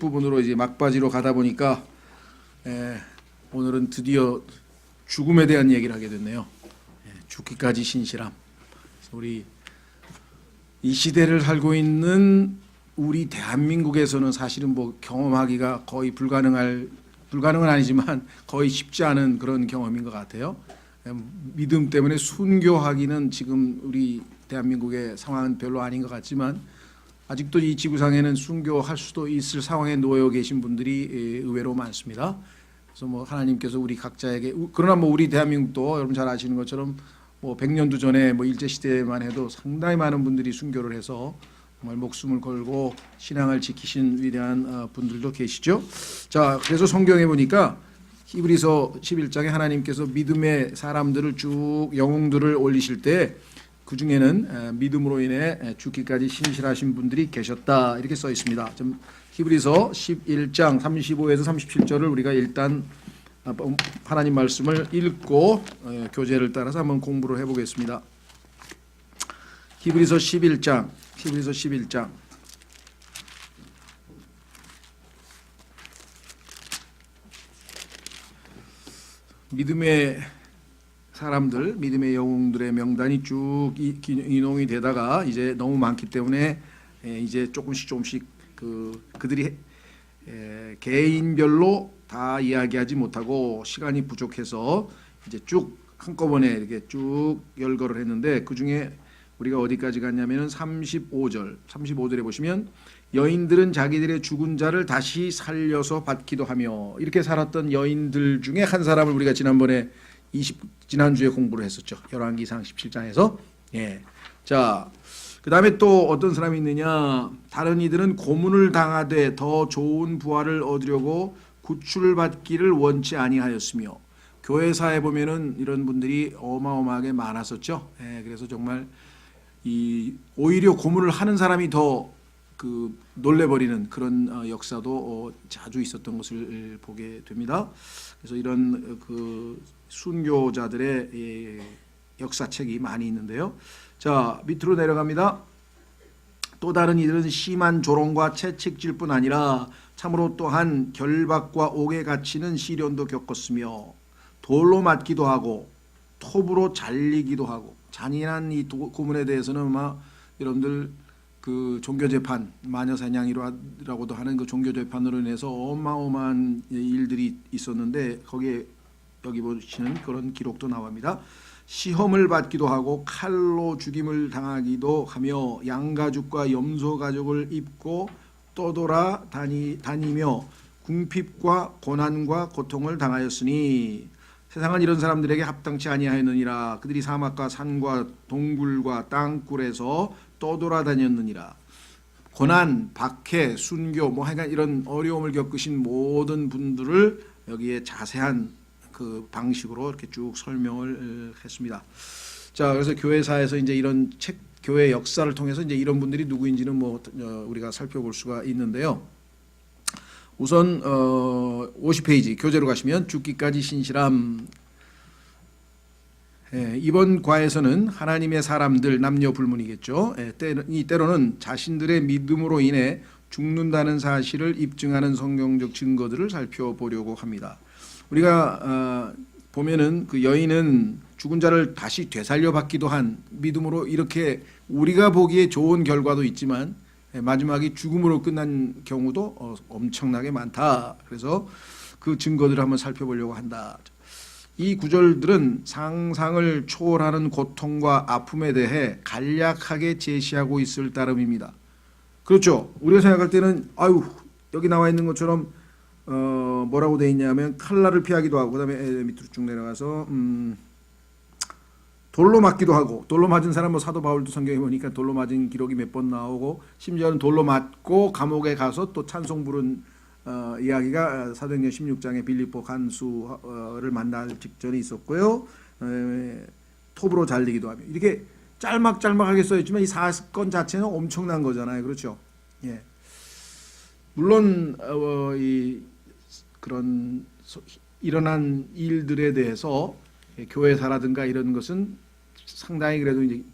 부분으로 이제 막바지로 가다 보니까 오늘은 드디어 죽음에 대한 얘기를 하게 됐네요. 죽기까지 신실함. 우리 이 시대를 살고 있는 우리 대한민국에서는 사실은 뭐 경험하기가 거의 불가능은 아니지만 거의 쉽지 않은 그런 경험인 것 같아요. 믿음 때문에 순교하기는 지금 우리 대한민국의 상황은 별로 아닌 것 같지만 아직도 이 지구상에는 순교할 수도 있을 상황에 놓여 계신 분들이 의외로 많습니다. 그래서 뭐 하나님께서 우리 각자에게, 그러나 뭐 우리 대한민국도 여러분 잘 아시는 것처럼 뭐 100년도 전에 뭐 일제 시대만 해도 상당히 많은 분들이 순교를 해서 정말 목숨을 걸고 신앙을 지키신 위대한 분들도 계시죠. 자, 그래서 성경에 보니까 히브리서 11장에 하나님께서 믿음의 사람들을 쭉 영웅들을 올리실 때 그 중에는 믿음으로 인해 죽기까지 신실하신 분들이 계셨다 이렇게 써 있습니다. 좀 히브리서 11장 35에서 37절을 우리가 일단 하나님 말씀을 읽고 교재를 따라서 한번 공부를 해보겠습니다. 히브리서 11장 믿음의 사람들, 믿음의 영웅들의 명단이 쭉 인용이 되다가 이제 너무 많기 때문에 이제 조금씩 그들이 개인별로 다 이야기하지 못하고 시간이 부족해서 이제 쭉 한꺼번에 이렇게 쭉 열거를 했는데 그 중에 우리가 어디까지 갔냐면은 35절에 보시면 여인들은 자기들의 죽은 자를 다시 살려서 받기도 하며 이렇게 살았던 여인들 중에 한 사람을 우리가 지난주에 공부를 했었죠. 열왕기상 17장에서. 자, 그 다음에 또 어떤 사람이 있느냐. 다른 이들은 고문을 당하되 더 좋은 부활을 얻으려고 구출받기를 원치 아니하였으며 교회사에 보면은 이런 분들이 어마어마하게 많았었죠. 그래서 정말 오히려 고문을 하는 사람이 더 놀래버리는 그런 역사도 자주 있었던 것을 보게 됩니다. 그래서 이런 순교자들의 역사책이 많이 있는데요. 자, 밑으로 내려갑니다. 또 다른 이들은 심한 조롱과 채찍질 뿐 아니라 참으로 또한 결박과 옥에 갇히는 시련도 겪었으며 돌로 맞기도 하고 톱으로 잘리기도 하고 잔인한 이 고문에 대해서는 아마 여러분들 종교재판, 마녀사냥이라고도 하는 그 종교재판으로 인해서 어마어마한 일들이 있었는데 거기에 여기 보시는 그런 기록도 나옵니다. 시험을 받기도 하고 칼로 죽임을 당하기도 하며 양가죽과 염소가죽을 입고 떠돌아 다니며 궁핍과 고난과 고통을 당하였으니 세상은 이런 사람들에게 합당치 아니하였느니라. 그들이 사막과 산과 동굴과 땅굴에서 떠돌아다녔느니라. 고난, 박해, 순교, 하여간 이런 어려움을 겪으신 모든 분들을 여기에 자세한 그 방식으로 이렇게 쭉 설명을 했습니다. 자, 그래서 교회사에서 이제 이런 교회 역사를 통해서 이제 이런 분들이 누구인지는 우리가 살펴볼 수가 있는데요. 우선 50페이지 교재로 가시면 죽기까지 신실함. 이번 과에서는 하나님의 사람들, 남녀 불문이겠죠. 때로는 자신들의 믿음으로 인해 죽는다는 사실을 입증하는 성경적 증거들을 살펴보려고 합니다. 우리가 보면은 그 여인은 죽은 자를 다시 되살려 받기도 한 믿음으로 이렇게 우리가 보기에 좋은 결과도 있지만 마지막이 죽음으로 끝난 경우도 엄청나게 많다. 그래서 그 증거들을 한번 살펴보려고 한다. 이 구절들은 상상을 초월하는 고통과 아픔에 대해 간략하게 제시하고 있을 따름입니다. 그렇죠. 우리가 생각할 때는 여기 나와 있는 것처럼 뭐라고 돼 있냐면 칼날을 피하기도 하고 그다음에 밑으로 쭉 내려가서 돌로 맞기도 하고 돌로 맞은 사람 사도 바울도 성경에 보니까 돌로 맞은 기록이 몇 번 나오고 심지어는 돌로 맞고 감옥에 가서 또 찬송 부른 이야기가 사도행전 16장에 빌립보 간수를 만날 직전에 있었고요. 톱으로 잘리기도 하며 이렇게 짤막짤막하게 써있지만 이 사건 자체는 엄청난 거잖아요. 그렇죠? 물론 그런 일어난 일들에 대해서 교회사라든가 이런 것은 상당히 그래도 이제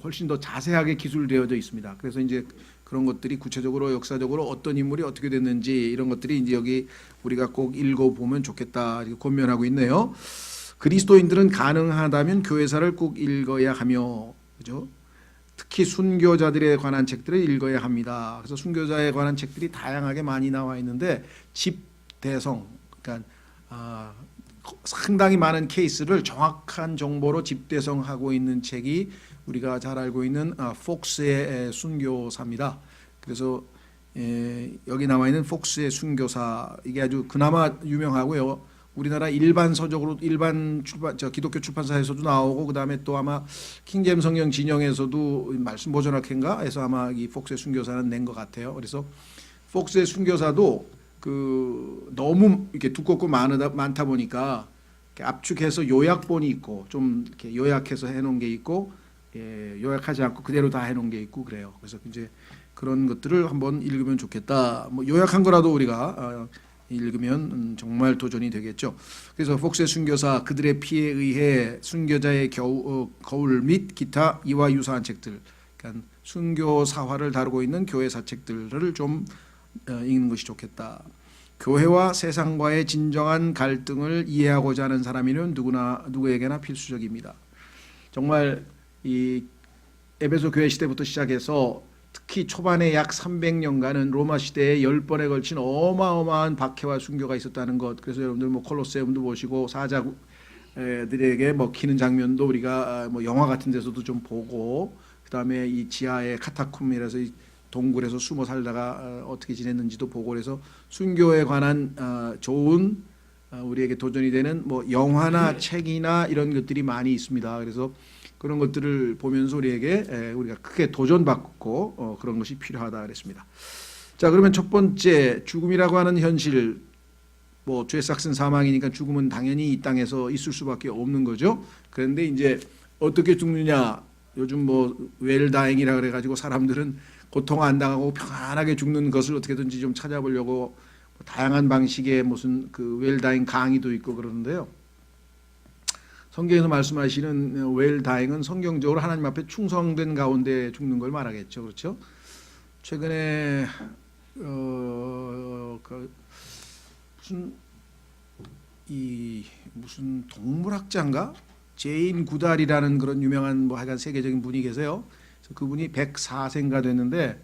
훨씬 더 자세하게 기술되어져 있습니다. 그래서 이제 그런 것들이 구체적으로 역사적으로 어떤 인물이 어떻게 됐는지 이런 것들이 이제 여기 우리가 꼭 읽어보면 좋겠다 이렇게 권면하고 있네요. 그리스도인들은 가능하다면 교회사를 꼭 읽어야 하며, 그죠? 특히 순교자들에 관한 책들을 읽어야 합니다. 그래서 순교자에 관한 책들이 다양하게 많이 나와 있는데 집대성, 그러니까 상당히 많은 케이스를 정확한 정보로 집대성하고 있는 책이 우리가 잘 알고 있는 폭스의 순교사입니다. 그래서 여기 나와 있는 폭스의 순교사 이게 아주 그나마 유명하고요. 우리나라 일반 서적으로 일반 출판 기독교 출판사에서도 나오고 그다음에 또 아마 킹제임 성경 진영에서도 말씀 보존학회인가에서 아마 이 폭스의 순교사는 낸 것 같아요. 그래서 폭스의 순교사도 그 너무 이렇게 두껍고 많다 보니까 압축해서 요약본이 있고 좀 이렇게 요약해서 해놓은 게 있고 요약하지 않고 그대로 다 해놓은 게 있고 그래요. 그래서 이제 그런 것들을 한번 읽으면 좋겠다. 뭐 요약한 거라도 우리가 읽으면 정말 도전이 되겠죠. 그래서 폭스의 순교사 그들의 피에 의해 순교자의 거울 및 기타 이와 유사한 책들, 그러니까 순교 사화를 다루고 있는 교회사 책들을 좀 읽는 것이 좋겠다. 교회와 세상과의 진정한 갈등을 이해하고자 하는 사람이면 누구에게나 필수적입니다. 정말 이 에베소 교회 시대부터 시작해서 특히 초반에 약 300년간은 로마 시대에 10번에 걸친 어마어마한 박해와 순교가 있었다는 것. 그래서 여러분들 뭐 콜로세움도 보시고 사자들에게 먹히는 장면도 우리가 뭐 영화 같은 데서도 좀 보고, 그다음에 이 지하에 카타콤이라서 동굴에서 숨어 살다가 어떻게 지냈는지도 보고, 그래서 순교에 관한 좋은 우리에게 도전이 되는 뭐 영화나 책이나 이런 것들이 많이 있습니다. 그래서 그런 것들을 보면서 우리가 크게 도전받고 그런 것이 필요하다 그랬습니다. 자, 그러면 첫 번째 죽음이라고 하는 현실, 뭐 죄 삭은 사망이니까 죽음은 당연히 이 땅에서 있을 수밖에 없는 거죠. 그런데 이제 어떻게 죽느냐, 요즘 뭐 웰다잉이라 그래가지고 사람들은 고통 안 당하고 평안하게 죽는 것을 어떻게든지 좀 찾아보려고 다양한 방식의 무슨 그 웰다잉 강의도 있고 그러는데요. 성경에서 말씀하시는 웰다잉은 성경적으로 하나님 앞에 충성된 가운데 죽는 걸 말하겠죠, 그렇죠? 최근에 무슨 동물학자인가 제인 구달이라는 그런 유명한 뭐 하여간 세계적인 분이 계세요. 그래서 그분이 104세인가 됐는데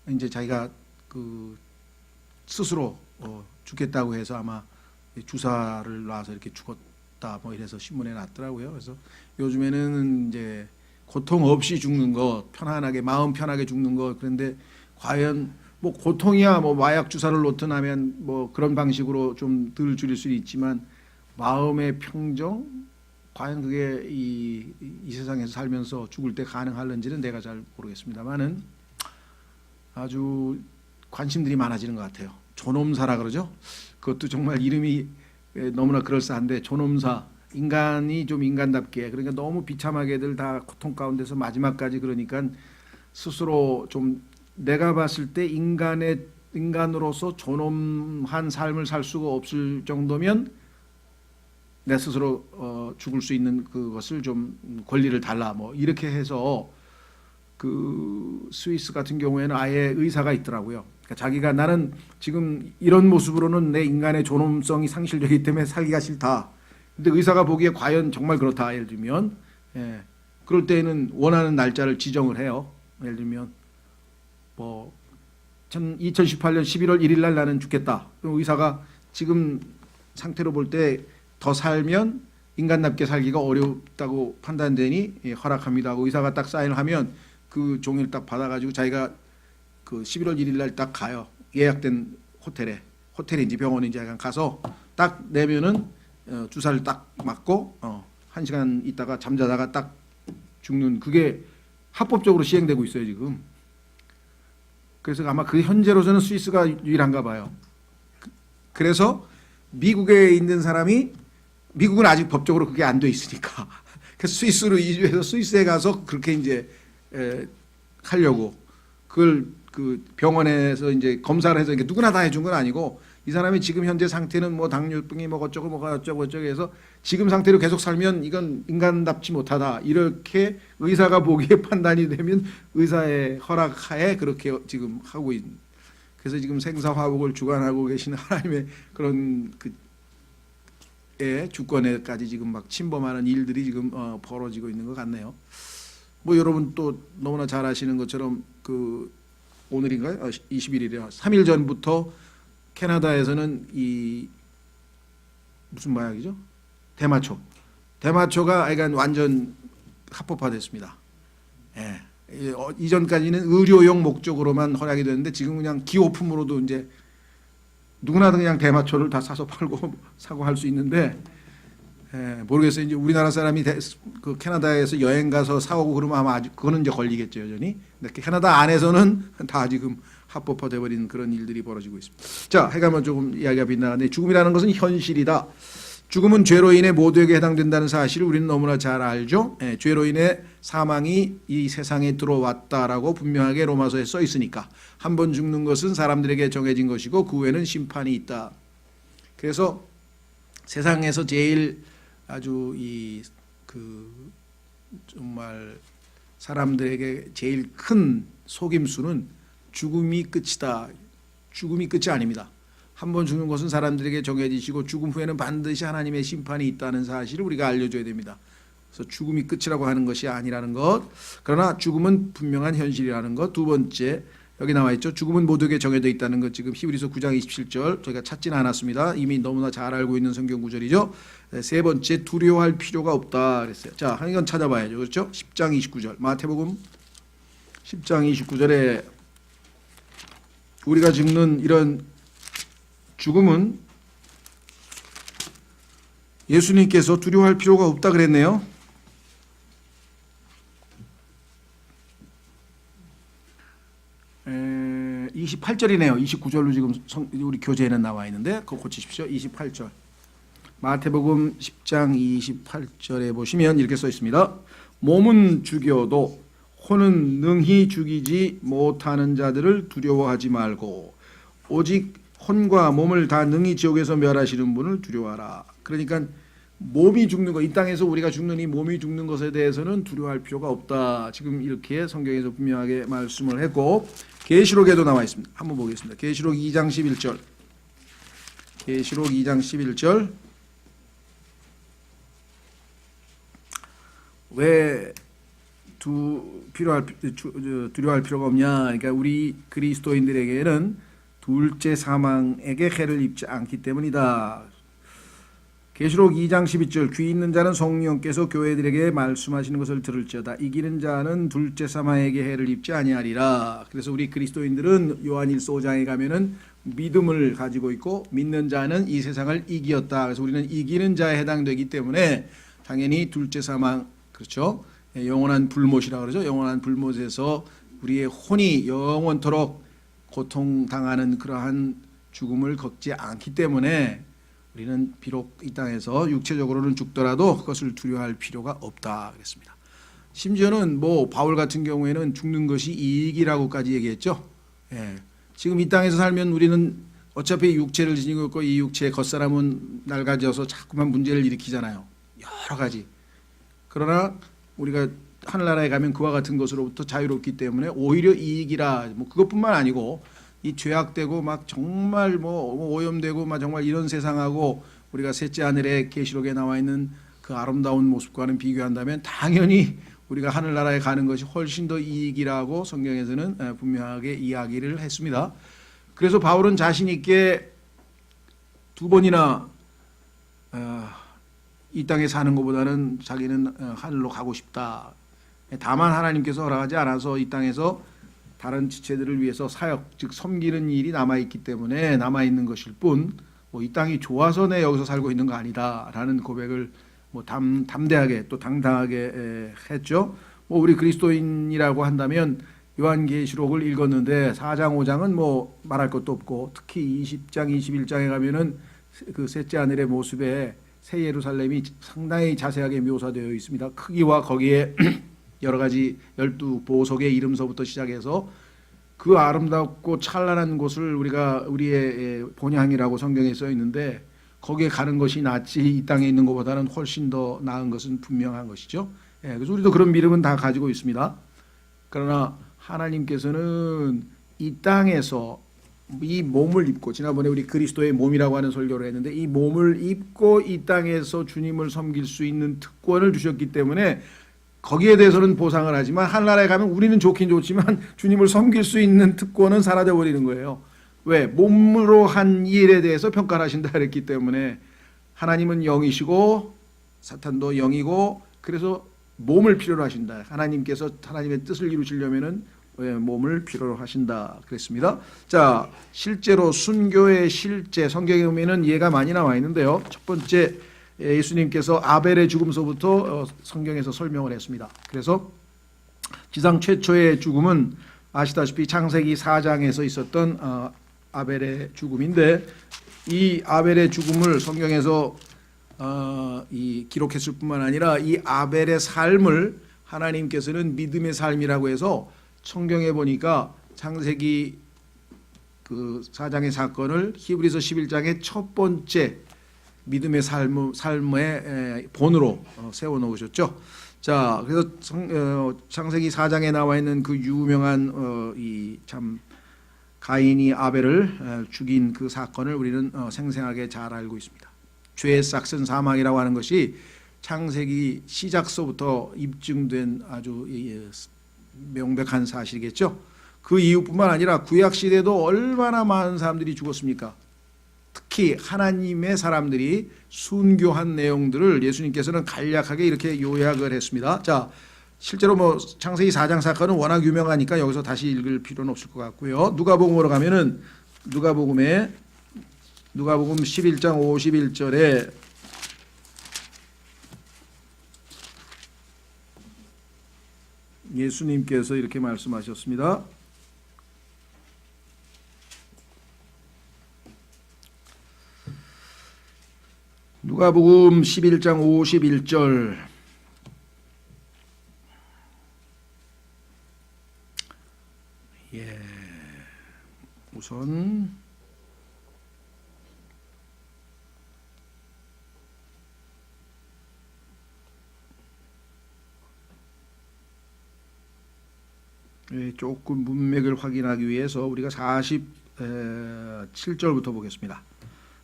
이제 자기가 그 스스로 죽겠다고 해서 아마 주사를 놔서 이렇게 죽었다 뭐 이래서 신문에 났더라고요. 그래서 요즘에는 이제 고통 없이 죽는 것, 편안하게 마음 편하게 죽는 것, 그런데 과연 뭐 고통이야 뭐 마약 주사를 놓든 하면뭐 그런 방식으로 좀 덜 줄일 수는 있지만 마음의 평정, 과연 그게 이 세상에서 살면서 죽을 때 가능할는지는 내가 잘 모르겠습니다만은 아주 관심들이 많아지는 것 같아요. 존엄사라 그러죠. 그것도 정말 이름이 너무나 그럴싸한데, 존엄사, 인간이 좀 인간답게, 그러니까 너무 비참하게들 다 고통 가운데서 마지막까지, 그러니까 스스로 좀 내가 봤을 때 인간으로서 존엄한 삶을 살 수가 없을 정도면 내 스스로 죽을 수 있는 그것을 좀 권리를 달라 뭐 이렇게 해서 그 스위스 같은 경우에는 아예 의사가 있더라고요. 그러니까 자기가 나는 지금 이런 모습으로는 내 인간의 존엄성이 상실되기 때문에 살기가 싫다. 근데 의사가 보기에 과연 정말 그렇다. 예를 들면 그럴 때에는 원하는 날짜를 지정을 해요. 예를 들면 뭐 2018년 11월 1일 날 나는 죽겠다. 그럼 의사가 지금 상태로 볼 때 더 살면 인간답게 살기가 어렵다고 판단되니 허락합니다 하고 의사가 딱 사인을 하면 그 종이를 딱 받아가지고 자기가 그 11월 1일 날 딱 가요. 예약된 호텔인지 병원인지 약간 가서 딱 내면은 주사를 딱 맞고 1시간 있다가 잠자다가 딱 죽는, 그게 합법적으로 시행되고 있어요 지금. 그래서 아마 그 현재로서는 스위스가 유일한가 봐요. 그래서 미국에 있는 사람이, 미국은 아직 법적으로 그게 안 돼 있으니까 그래서 스위스로 이주해서 스위스에 가서 그렇게 이제 하려고, 그걸 그 병원에서 이제 검사를 해서 이게 누구나 다 해준 건 아니고 이 사람이 지금 현재 상태는 뭐 당뇨병이 뭐 어쩌고 뭐 어쩌고 저쩌고 해서 지금 상태로 계속 살면 이건 인간답지 못하다 이렇게 의사가 보기에 판단이 되면 의사의 허락하에 그렇게 지금 하고 있는. 그래서 지금 생사화복을 주관하고 계시는 하나님의 그런 의 주권에까지 지금 막 침범하는 일들이 지금 벌어지고 있는 것 같네요. 뭐 여러분 또 너무나 잘 아시는 것처럼 그 오늘인가요? 21일이요. 3일 전부터 캐나다에서는 이 무슨 마약이죠? 대마초. 대마초가 그러니까 완전 합법화됐습니다. 예. 이전까지는 의료용 목적으로만 허락이 됐는데 지금 그냥 기호품으로도 이제 누구나 그냥 대마초를 다 사서 팔고 사고 할 수 있는데 모르겠어요. 이제 우리나라 사람이 그 캐나다에서 여행 가서 사오고 그러면 아마 아주 그거는 이제 걸리겠죠 여전히. 근데 캐나다 안에서는 다 지금 합법화돼 버린 그런 일들이 벌어지고 있습니다. 자, 해가면 조금 이야기가 빗나가는데 죽음이라는 것은 현실이다. 죽음은 죄로 인해 모두에게 해당된다는 사실을 우리는 너무나 잘 알죠. 죄로 인해 사망이 이 세상에 들어왔다라고 분명하게 로마서에 써 있으니까 한 번 죽는 것은 사람들에게 정해진 것이고 그 후에는 심판이 있다. 그래서 세상에서 제일 아주 정말 사람들에게 제일 큰 속임수는 죽음이 끝이다. 죽음이 끝이 아닙니다. 한 번 죽는 것은 사람들에게 정해지시고 죽음 후에는 반드시 하나님의 심판이 있다는 사실을 우리가 알려줘야 됩니다. 그래서 죽음이 끝이라고 하는 것이 아니라는 것. 그러나 죽음은 분명한 현실이라는 것. 두 번째 여기 나와 있죠. 죽음은 모두에게 정해져 있다는 것. 지금 히브리서 9장 27절 저희가 찾지는 않았습니다. 이미 너무나 잘 알고 있는 성경 구절이죠. 세 번째 두려워할 필요가 없다 그랬어요. 자, 이건 찾아봐야죠. 그렇죠? 10장 29절 마태복음 10장 29절에 우리가 죽는 이런 죽음은 예수님께서 두려워할 필요가 없다 그랬네요. 에, 28절이네요. 29절로 지금 우리 교재에는 나와 있는데 그거 고치십시오. 28절. 마태복음 10장 28절에 보시면 이렇게 써 있습니다. 몸은 죽여도 혼은 능히 죽이지 못하는 자들을 두려워하지 말고 오직 혼과 몸을 다 능히 지옥에서 멸하시는 분을 두려워하라. 그러니까 몸이 죽는 것, 이 땅에서 우리가 죽는 이 몸이 죽는 것에 대해서는 두려워할 필요가 없다. 지금 이렇게 성경에서 분명하게 말씀을 했고 계시록에도 나와 있습니다. 한번 보겠습니다. 계시록 2장 11절. 계시록 2장 11절. 왜 두려워할 필요가 없냐? 그러니까 우리 그리스도인들에게는 둘째 사망에게 해를 입지 않기 때문이다. 계시록 2장 12절 귀 있는 자는 성령께서 교회들에게 말씀하시는 것을 들을지어다. 이기는 자는 둘째 사망에게 해를 입지 아니하리라. 그래서 우리 그리스도인들은 요한일서 5장에 가면은 믿음을 가지고 있고 믿는 자는 이 세상을 이기었다. 그래서 우리는 이기는 자에 해당되기 때문에 당연히 둘째 사망 그렇죠. 영원한 불못이라 그러죠. 영원한 불못에서 우리의 혼이 영원토록 고통당하는 그러한 죽음을 겪지 않기 때문에 우리는 비록 이 땅에서 육체적으로는 죽더라도 그것을 두려워할 필요가 없다 그랬습니다. 심지어는 뭐 바울 같은 경우에는 죽는 것이 이익이라고까지 얘기했죠. 예. 지금 이 땅에서 살면 우리는 어차피 육체를 지니고 있고 이 육체의 겉사람은 낡아져서 자꾸만 문제를 일으키잖아요. 여러 가지. 그러나 우리가 하늘나라에 가면 그와 같은 것으로부터 자유롭기 때문에 오히려 이익이라. 뭐 그것뿐만 아니고 이 죄악되고 막 정말 뭐 오염되고 막 정말 이런 세상하고 우리가 셋째 하늘의 계시록에 나와 있는 그 아름다운 모습과는 비교한다면 당연히 우리가 하늘나라에 가는 것이 훨씬 더 이익이라고 성경에서는 분명하게 이야기를 했습니다. 그래서 바울은 자신 있게 두 번이나 이 땅에 사는 것보다는 자기는 하늘로 가고 싶다. 다만 하나님께서 허락하지 않아서 이 땅에서 다른 지체들을 위해서 사역, 즉 섬기는 일이 남아있기 때문에 남아있는 것일 뿐, 뭐 이 땅이 좋아서 내 여기서 살고 있는 거 아니다라는 고백을 뭐 담대하게 또 당당하게 했죠. 뭐 우리 그리스도인이라고 한다면 요한계시록을 읽었는데 4장 5장은 뭐 말할 것도 없고 특히 20장 21장에 가면은 그 셋째 하늘의 모습에 새 예루살렘이 상당히 자세하게 묘사되어 있습니다. 크기와 거기에 여러 가지 12보석의 이름서부터 시작해서 그 아름답고 찬란한 곳을 우리의 본향이라고 성경에 써 있는데 거기에 가는 것이 낫지 이 땅에 있는 것보다는 훨씬 더 나은 것은 분명한 것이죠. 그래서 우리도 그런 믿음은 다 가지고 있습니다. 그러나 하나님께서는 이 땅에서 이 몸을 입고, 지난번에 우리 그리스도의 몸이라고 하는 설교를 했는데 이 몸을 입고 이 땅에서 주님을 섬길 수 있는 특권을 주셨기 때문에 거기에 대해서는 보상을 하지만 하늘나라에 가면 우리는 좋긴 좋지만 주님을 섬길 수 있는 특권은 사라져 버리는 거예요. 왜? 몸으로 한 일에 대해서 평가를 하신다 그랬기 때문에. 하나님은 영이시고 사탄도 영이고, 그래서 몸을 필요로 하신다. 하나님께서 하나님의 뜻을 이루시려면은 몸을 필요로 하신다 그랬습니다. 자, 실제로 순교의 실제 성경에 보면은 예가 많이 나와 있는데요. 첫 번째, 예수님께서 아벨의 죽음서부터 성경에서 설명을 했습니다. 그래서 지상 최초의 죽음은 아시다시피 창세기 4장에서 있었던 아벨의 죽음인데, 이 아벨의 죽음을 성경에서 기록했을 뿐만 아니라 이 아벨의 삶을 하나님께서는 믿음의 삶이라고 해서 성경에 보니까 창세기 그 4장의 사건을 히브리서 11장의 첫 번째 믿음의 삶의 본으로 세워놓으셨죠. 자, 그래서 창세기 4장에 나와 있는 그 유명한 이 참 가인이 아벨을 죽인 그 사건을 우리는 생생하게 잘 알고 있습니다. 죄의 싹슨 사망이라고 하는 것이 창세기 시작서부터 입증된 아주 명백한 사실이겠죠. 그 이유뿐만 아니라 구약 시대도 얼마나 많은 사람들이 죽었습니까? 특히 하나님의 사람들이 순교한 내용들을 예수님께서는 간략하게 이렇게 요약을 했습니다. 자, 실제로 창세기 4장 사건은 워낙 유명하니까 여기서 다시 읽을 필요는 없을 것 같고요. 누가복음으로 가면은 누가복음 11장 51절에 예수님께서 이렇게 말씀하셨습니다. 누가복음 11장 51절. 우선 조금 문맥을 확인하기 위해서 우리가 47절부터 보겠습니다.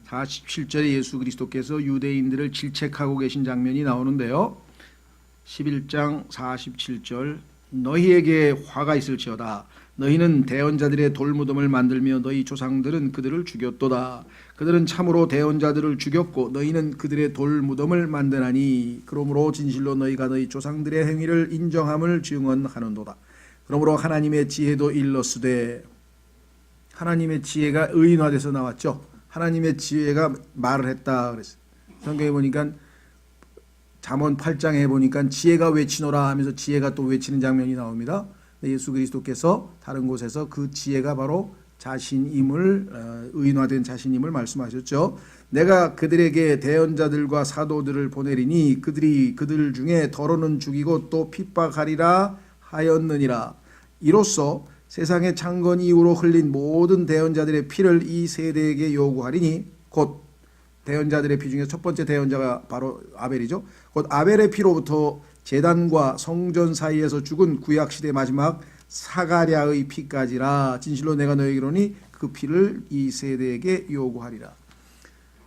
47절에 예수 그리스도께서 유대인들을 질책하고 계신 장면이 나오는데요. 11장 47절, 너희에게 화가 있을지어다. 너희는 대언자들의 돌무덤을 만들며 너희 조상들은 그들을 죽였도다. 그들은 참으로 대언자들을 죽였고 너희는 그들의 돌무덤을 만드나니 그러므로 진실로 너희가 너희 조상들의 행위를 인정함을 증언하는도다. 그러므로 하나님의 지혜도 일렀으되, 하나님의 지혜가 의인화돼서 나왔죠. 하나님의 지혜가 말을 했다 그랬어요. 성경에 보니까 잠언 8장에 보니까 지혜가 외치노라 하면서 지혜가 또 외치는 장면이 나옵니다. 예수 그리스도께서 다른 곳에서 그 지혜가 바로 자신임을, 의인화된 자신임을 말씀하셨죠. 내가 그들에게 대언자들과 사도들을 보내리니 그들이 그들 중에 더러는 죽이고 또 핍박하리라 하였느니라. 이로써 세상의 창건 이후로 흘린 모든 대언자들의 피를 이 세대에게 요구하리니, 곧 대언자들의 피 중에 첫 번째 대언자가 바로 아벨이죠. 곧 아벨의 피로부터 제단과 성전 사이에서 죽은 구약시대 마지막 사가랴의 피까지라. 진실로 내가 너에게 이르노니 그 피를 이 세대에게 요구하리라.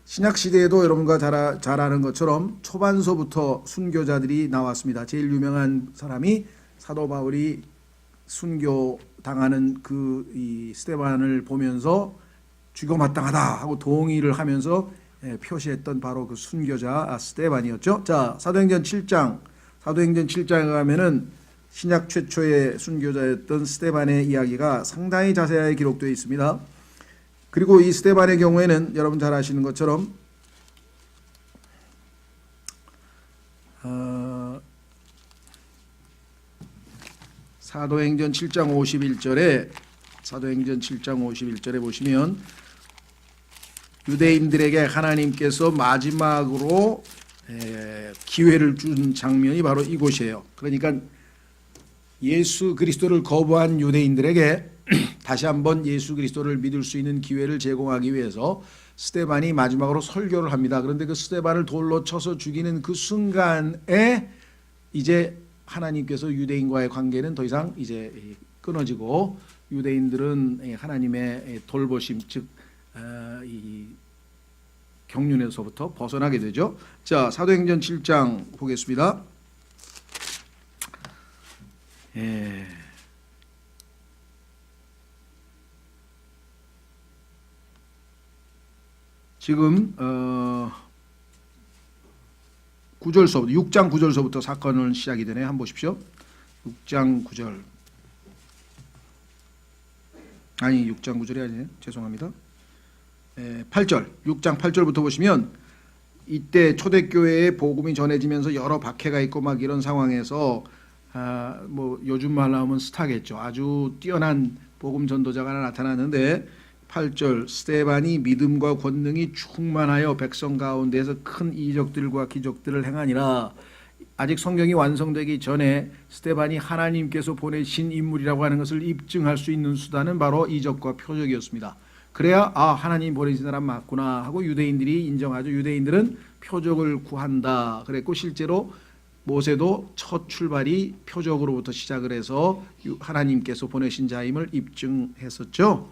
신약시대에도 여러분과 잘 아는 것처럼 초반서부터 순교자들이 나왔습니다. 제일 유명한 사람이 사도 바울이 순교 당하는 이 스데반을 보면서 죽여 마땅하다 하고 동의를 하면서 표시했던 바로 그 순교자 스데반이었죠. 자, 사도행전 7장에 가면은 신약 최초의 순교자였던 스데반의 이야기가 상당히 자세하게 기록되어 있습니다. 그리고 이 스데반의 경우에는 여러분 잘 아시는 것처럼 사도행전 7장 51절에 보시면 유대인들에게 하나님께서 마지막으로 기회를 준 장면이 바로 이곳이에요. 그러니까 예수 그리스도를 거부한 유대인들에게 다시 한번 예수 그리스도를 믿을 수 있는 기회를 제공하기 위해서 스데반이 마지막으로 설교를 합니다. 그런데 그 스데반을 돌로 쳐서 죽이는 그 순간에 이제 하나님께서 유대인과의 관계는 더 이상 이제 끊어지고 유대인들은 하나님의 돌보심 즉 이 경륜에서부터 벗어나게 되죠. 자, 사도행전 7장 보겠습니다. 지금 9절서부터 6장 9절서부터 사건은 시작이 되네요. 한번 보십시오. 6장 9절 아니 6장 9절이 아니에요. 죄송합니다. 8절 6장 8절부터 보시면 이때 초대교회의 복음이 전해지면서 여러 박해가 있고 막 이런 상황에서 뭐 요즘 말로 하면 스타겠죠. 아주 뛰어난 복음 전도자가 하나 나타나는데 8절 스데반이 믿음과 권능이 충만하여 백성 가운데에서 큰 이적들과 기적들을 행하니라. 아직 성경이 완성되기 전에 스데반이 하나님께서 보내신 인물이라고 하는 것을 입증할 수 있는 수단은 바로 이적과 표적이었습니다. 그래야 하나님 보내신 사람 맞구나 하고 유대인들이 인정하죠. 유대인들은 표적을 구한다 그랬고 실제로 모세도 첫 출발이 표적으로부터 시작을 해서 하나님께서 보내신 자임을 입증했었죠.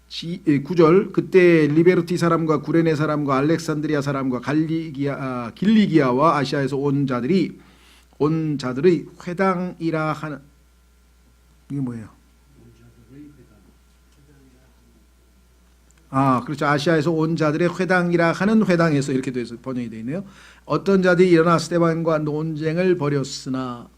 9절 그때 리베르티 사람과 구레네 사람과 알렉산드리아 사람과 길리기아와 아시아에서 온 자들의 회당이라 하는 이게 뭐예요? 그렇죠. 아시아에서 온 자들의 회당이라 하는 회당에서 이렇게 돼서 번역이 되어 있네요. 어떤 자들이 일어나 스데반과 논쟁을 벌였으나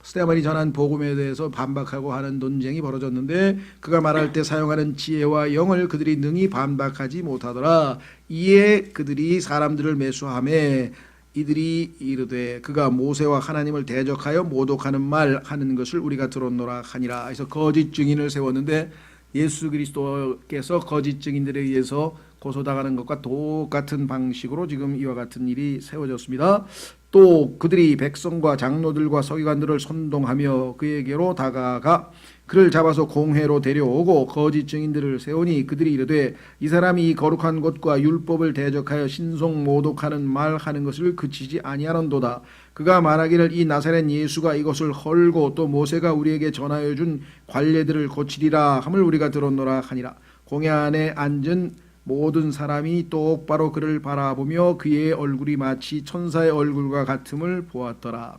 스데반이 전한 복음에 대해서 반박하고 하는 논쟁이 벌어졌는데 그가 말할 때 사용하는 지혜와 영을 그들이 능히 반박하지 못하더라. 이에 그들이 사람들을 매수하매 이들이 이르되 그가 모세와 하나님을 대적하여 모독하는 말 하는 것을 우리가 들었노라 하니라. 그래서 거짓 증인을 세웠는데 예수 그리스도께서 거짓 증인들에 의해서 고소당하는 것과 똑같은 방식으로 지금 이와 같은 일이 세워졌습니다. 또 그들이 백성과 장로들과 서기관들을 선동하며 그에게로 다가가 그를 잡아서 공회로 데려오고 거짓 증인들을 세우니 그들이 이르되 이 사람이 거룩한 것과 율법을 대적하여 신성 모독하는 말하는 것을 그치지 아니하는도다. 그가 말하기를 이 나사렛 예수가 이것을 헐고 또 모세가 우리에게 전하여 준 관례들을 고치리라 함을 우리가 들었노라 하니라. 공회 안에 앉은 모든 사람이 똑바로 그를 바라보며 그의 얼굴이 마치 천사의 얼굴과 같음을 보았더라.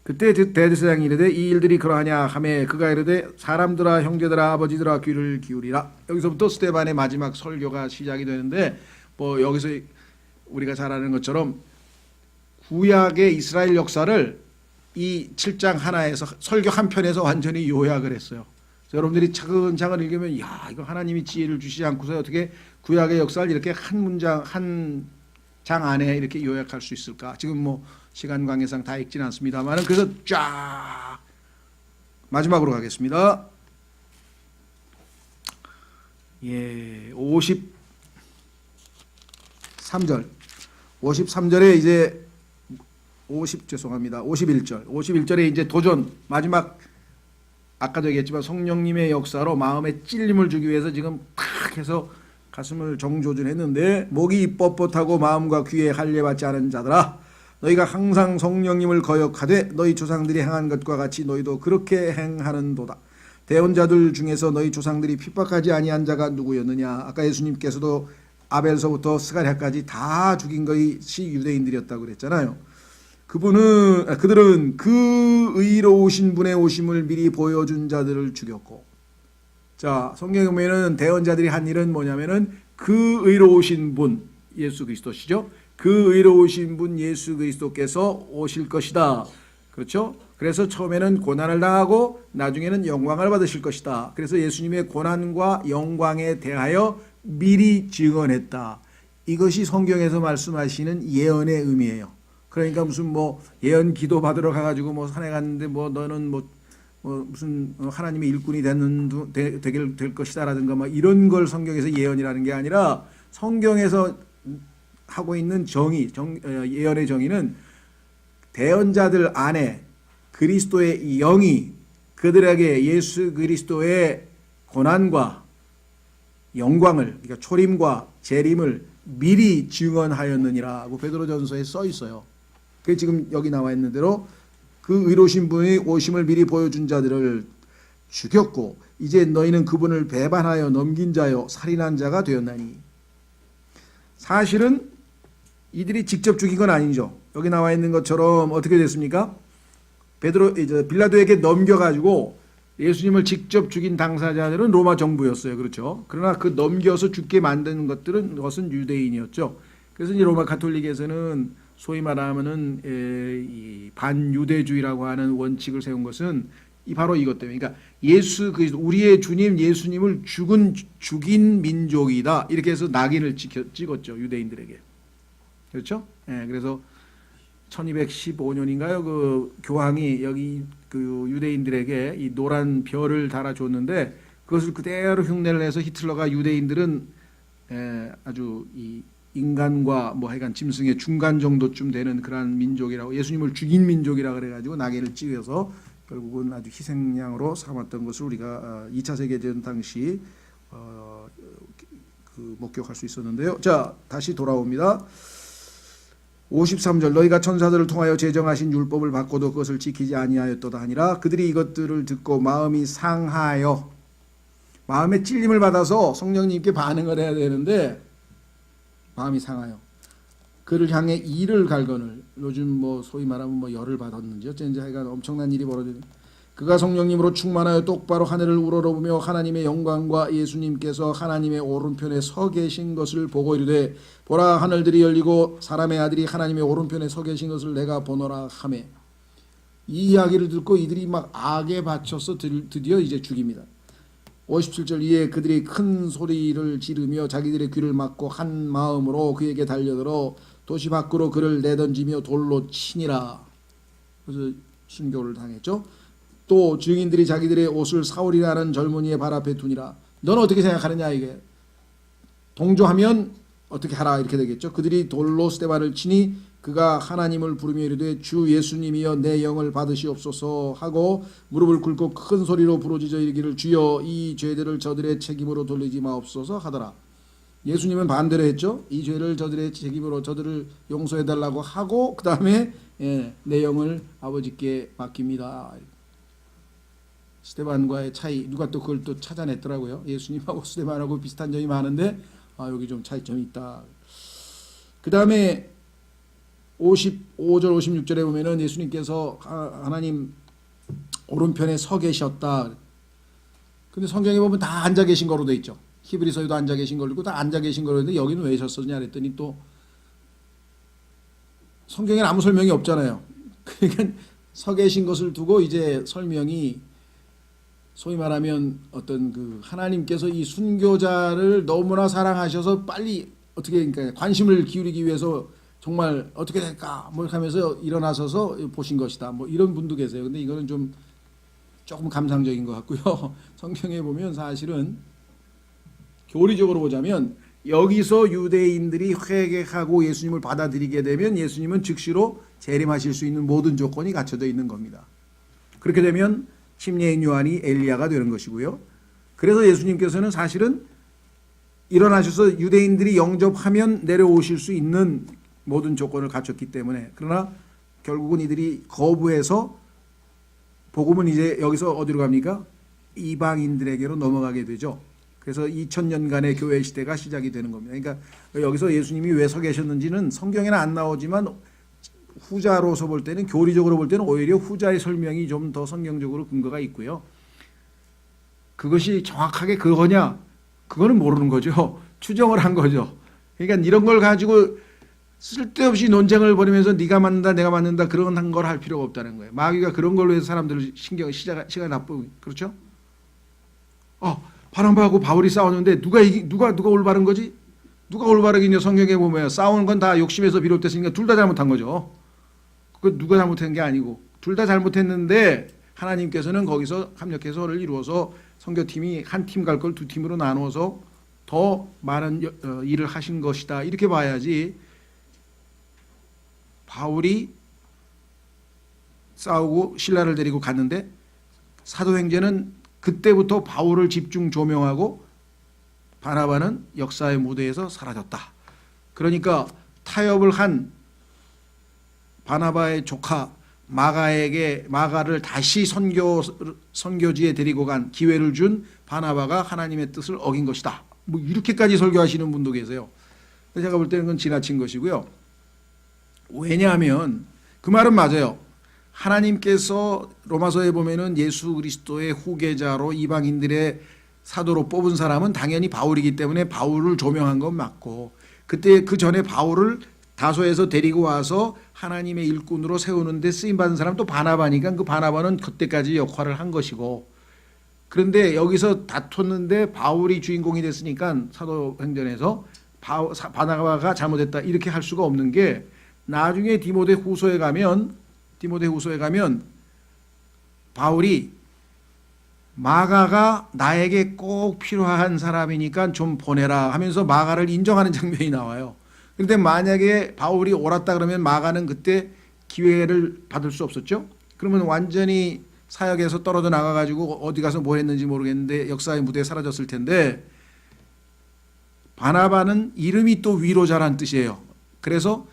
그때 대제사장이 이르되 이 일들이 그러하냐 하매 그가 이르되 사람들아 형제들아 아버지들아 귀를 기울이라. 여기서부터 스데반의 마지막 설교가 시작이 되는데 뭐 여기서 우리가 잘 아는 것처럼 구약의 이스라엘 역사를 이 7장 하나에서 설교 한 편에서 완전히 요약을 했어요. 여러분들이 차근차근 읽으면 야 이거 하나님이 지혜를 주시지 않고서 어떻게 구약의 역사를 이렇게 한 문장 한 장 안에 이렇게 요약할 수 있을까? 지금 뭐 시간 관계상 다 읽지는 않습니다만 그래서 쫙 마지막으로 가겠습니다. 53절 53절에 이제 51절에 이제 도전 마지막 아까도 얘기했지만 성령님의 역사로 마음에 찔림을 주기 위해서 지금 탁 해서 가슴을 정조준했는데 목이 뻣뻣하고 마음과 귀에 할례받지 않은 자들아 너희가 항상 성령님을 거역하되 너희 조상들이 행한 것과 같이 너희도 그렇게 행하는도다. 대언자들 중에서 너희 조상들이 핍박하지 아니한 자가 누구였느냐. 아까 예수님께서도 아벨서부터 스가랴까지 다 죽인 것이 유대인들이었다고 그랬잖아요. 그들은 그 의로우신 분의 오심을 미리 보여준 자들을 죽였고, 자 성경에 보면은 대언자들이 한 일은 뭐냐면은 그 의로우신 분 예수 그리스도시죠. 그 의로우신 분 예수 그리스도께서 오실 것이다. 그렇죠? 그래서 처음에는 고난을 당하고 나중에는 영광을 받으실 것이다. 그래서 예수님의 고난과 영광에 대하여 미리 증언했다. 이것이 성경에서 말씀하시는 예언의 의미예요. 그러니까 무슨 뭐 예언 기도 받으러 가가지고 뭐 산에 갔는데 뭐 너는 뭐 무슨 하나님의 일꾼이 될 것이다라든가 뭐 이런 걸 성경에서 예언이라는 게 아니라 성경에서 하고 있는 예언의 정의는 대언자들 안에 그리스도의 영이 그들에게 예수 그리스도의 고난과 영광을, 그러니까 초림과 재림을 미리 증언하였느니라고 베드로전서에 써 있어요. 그게 지금 여기 나와 있는 대로 그 의로우신 분의 오심을 미리 보여준 자들을 죽였고 이제 너희는 그분을 배반하여 넘긴 자요 살인한 자가 되었나니. 사실은 이들이 직접 죽인 건 아니죠. 여기 나와 있는 것처럼 어떻게 됐습니까? 빌라도에게 넘겨가지고 예수님을 직접 죽인 당사자들은 로마 정부였어요. 그렇죠? 그러나 그 넘겨서 죽게 만든 것은 유대인이었죠. 그래서 이제 로마 가톨릭에서는 소위 말하면은 이 반유대주의라고 하는 원칙을 세운 것은 바로 이것 때문에, 그러니까 예수 그리스도 우리의 주님 예수님을 죽인 민족이다 이렇게 해서 낙인을 찍었죠 유대인들에게. 그렇죠? 예, 그래서 1215년인가요? 그 교황이 여기 그 유대인들에게 이 노란 별을 달아줬는데 그것을 그대로 흉내를 내서 히틀러가 유대인들은 아주 이 인간과 뭐 하여간 짐승의 중간 정도쯤 되는 그러한 민족이라고, 예수님을 죽인 민족이라 그래가지고 낙인을 찍어서 결국은 아주 희생양으로 삼았던 것을 우리가 2차 세계대전 당시 그 목격할 수 있었는데요. 자, 다시 돌아옵니다. 53절 너희가 천사들을 통하여 제정하신 율법을 받고도 그것을 지키지 아니하였도다 하니라. 그들이 이것들을 듣고 마음이 상하여, 마음의 찔림을 받아서 성령님께 반응을 해야 되는데 마음이 상하여 그를 향해 이를 갈거늘, 요즘 뭐 소위 말하면 뭐 열을 받았는지 어쩐지 하여간 엄청난 일이 벌어지는, 그가 성령님으로 충만하여 똑바로 하늘을 우러러보며 하나님의 영광과 예수님께서 하나님의 오른편에 서 계신 것을 보고 이르되 보라 하늘들이 열리고 사람의 아들이 하나님의 오른편에 서 계신 것을 내가 보노라 하매. 이 이야기를 듣고 이들이 막 악에 바쳐서 드디어 이제 죽입니다. 57절 이에 그들이 큰 소리를 지르며 자기들의 귀를 막고 한 마음으로 그에게 달려들어 도시 밖으로 그를 내던지며 돌로 치니라. 그래서 순교를 당했죠. 또 증인들이 자기들의 옷을 사울이라는 젊은이의 발 앞에 두니라. 너는 어떻게 생각하느냐, 이게 동조하면 어떻게 하라 이렇게 되겠죠. 그들이 돌로 스데반을 치니 그가 하나님을 부르며 이르되 주 예수님이여 내 영을 받으시옵소서 하고 무릎을 꿇고 큰 소리로 부르짖어 이르기를 주여 이 죄들을 저들의 책임으로 돌리지 마옵소서 하더라. 예수님은 반대로 했죠. 이 죄를 저들의 책임으로 저들을 용서해달라고 하고 그 다음에 내 영을 아버지께 맡깁니다. 스데반과의 차이, 누가 또 그걸 또 찾아냈더라고요. 예수님하고 스데반하고 비슷한 점이 많은데 여기 좀 차이점이 있다. 그 다음에 55절 56절에 보면은 예수님께서 하나님 오른편에 서 계셨다. 근데 성경에 보면 다 앉아 계신 거로 돼 있죠. 히브리서에도 앉아 계신 걸로 있고 다 앉아 계신 거로 있는데 여기는 왜 섰느냐 그랬더니 또 성경에는 아무 설명이 없잖아요. 그러니까 서 계신 것을 두고 이제 설명이 소위 말하면 어떤 그 하나님께서 이 순교자를 너무나 사랑하셔서 빨리 어떻게, 그러니까 관심을 기울이기 위해서 정말 어떻게 될까 뭐 하면서 일어나서서 보신 것이다 뭐 이런 분도 계세요. 근데 이거는 좀 조금 감상적인 것 같고요. 성경에 보면 사실은 교리적으로 보자면 여기서 유대인들이 회개하고 예수님을 받아들이게 되면 예수님은 즉시로 재림하실 수 있는 모든 조건이 갖춰져 있는 겁니다. 그렇게 되면 침례인 요한이 엘리야가 되는 것이고요. 그래서 예수님께서는 사실은 일어나셔서 유대인들이 영접하면 내려오실 수 있는 모든 조건을 갖췄기 때문에, 그러나 결국은 이들이 거부해서 복음은 이제 여기서 어디로 갑니까? 이방인들에게로 넘어가게 되죠. 그래서 2000년간의 교회 시대가 시작이 되는 겁니다. 그러니까 여기서 예수님이 왜 서 계셨는지는 성경에는 안 나오지만 후자로서 볼 때는, 교리적으로 볼 때는 오히려 후자의 설명이 좀 더 성경적으로 근거가 있고요. 그것이 정확하게 그거냐? 그거는 모르는 거죠. 추정을 한 거죠. 그러니까 이런 걸 가지고 쓸데없이 논쟁을 벌이면서 네가 맞는다 내가 맞는다 그런 걸 할 필요가 없다는 거예요. 마귀가 그런 걸로 해서 사람들을 시간 나쁘고, 그렇죠? 바나바하고 바울이 싸우는데 누가 올바른 거지? 누가 올바르긴요. 성경에 보면 싸우는 건 다 욕심에서 비롯됐으니까 둘 다 잘못한 거죠. 그거 누가 잘못한 게 아니고 둘 다 잘못했는데 하나님께서는 거기서 합력해서를 이루어서 선교팀이 한 팀 갈 걸 두 팀으로 나누어서 더 많은 일을 하신 것이다. 이렇게 봐야지. 바울이 싸우고 신라를 데리고 갔는데 사도행전은 그때부터 바울을 집중 조명하고 바나바는 역사의 무대에서 사라졌다. 그러니까 타협을 한 바나바의 조카 마가를 다시 선교지에 데리고 간 기회를 준 바나바가 하나님의 뜻을 어긴 것이다. 뭐 이렇게까지 설교하시는 분도 계세요. 제가 볼 때는 그건 지나친 것이고요. 왜냐하면 그 말은 맞아요. 하나님께서 로마서에 보면은 예수 그리스도의 후계자로 이방인들의 사도로 뽑은 사람은 당연히 바울이기 때문에 바울을 조명한 건 맞고, 그때 그 전에 바울을 다소에서 데리고 와서 하나님의 일꾼으로 세우는데 쓰임받은 사람 또 바나바니까 그 바나바는 그때까지 역할을 한 것이고, 그런데 여기서 다퉜는데 바울이 주인공이 됐으니까 사도행전에서 바나바가 잘못했다 이렇게 할 수가 없는 게, 나중에 디모데후서에 가면 바울이 마가가 나에게 꼭 필요한 사람이니까 좀 보내라 하면서 마가를 인정하는 장면이 나와요. 그런데 만약에 바울이 옳았다 그러면 마가는 그때 기회를 받을 수 없었죠. 그러면 완전히 사역에서 떨어져 나가가지고 어디 가서 뭘 했는지 모르겠는데 역사의 무대에 사라졌을 텐데, 바나바는 이름이 또 위로자란 뜻이에요. 그래서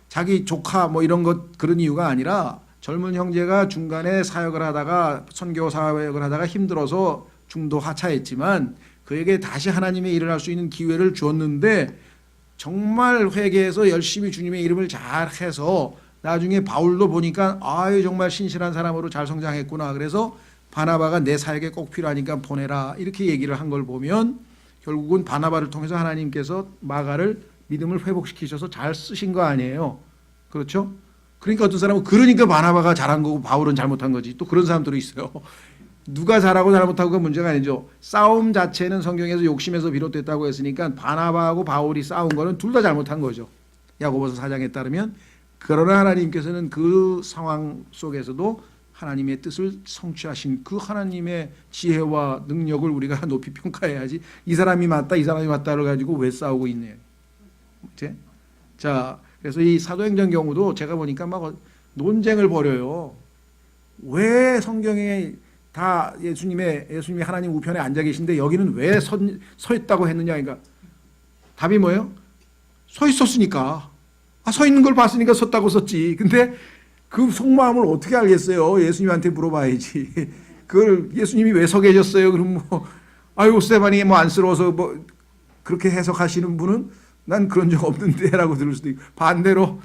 자기 조카 뭐 이런 것 그런 이유가 아니라 젊은 형제가 중간에 사역을 하다가 선교 사역을 하다가 힘들어서 중도 하차했지만 그에게 다시 하나님의 일을 할 수 있는 기회를 주었는데, 정말 회개해서 열심히 주님의 이름을 잘 해서 나중에 바울도 보니까 아유 정말 신실한 사람으로 잘 성장했구나. 그래서 바나바가 내 사역에 꼭 필요하니까 보내라 이렇게 얘기를 한 걸 보면, 결국은 바나바를 통해서 하나님께서 마가를 믿음을 회복시키셔서 잘 쓰신 거 아니에요. 그렇죠? 그러니까 어떤 사람은 그러니까 바나바가 잘한 거고 바울은 잘못한 거지. 또 그런 사람들이 있어요. 누가 잘하고 잘못하고가 문제가 아니죠. 싸움 자체는 성경에서 욕심에서 비롯됐다고 했으니까 바나바하고 바울이 싸운 거는 둘 다 잘못한 거죠. 야고보서 4장에 따르면. 그러나 하나님께서는 그 상황 속에서도 하나님의 뜻을 성취하신 그 하나님의 지혜와 능력을 우리가 높이 평가해야지, 이 사람이 맞다 이 사람이 맞다를 가지고 왜 싸우고 있네요. 자, 그래서 이 사도행전 경우도 제가 보니까 막 논쟁을 벌여요. 왜 성경에 다 예수님이 하나님 우편에 앉아 계신데 여기는 왜 서 있다고 했느냐. 그러니까 답이 뭐예요? 서 있었으니까. 서 있는 걸 봤으니까 섰다고 썼지. 근데 그 속마음을 어떻게 알겠어요? 예수님한테 물어봐야지. 그걸 예수님이 왜 서 계셨어요? 그럼 뭐 아유 스테반이 뭐 안쓰러워서 뭐 그렇게 해석하시는 분은 난 그런 적 없는데라고 들을 수도 있고, 반대로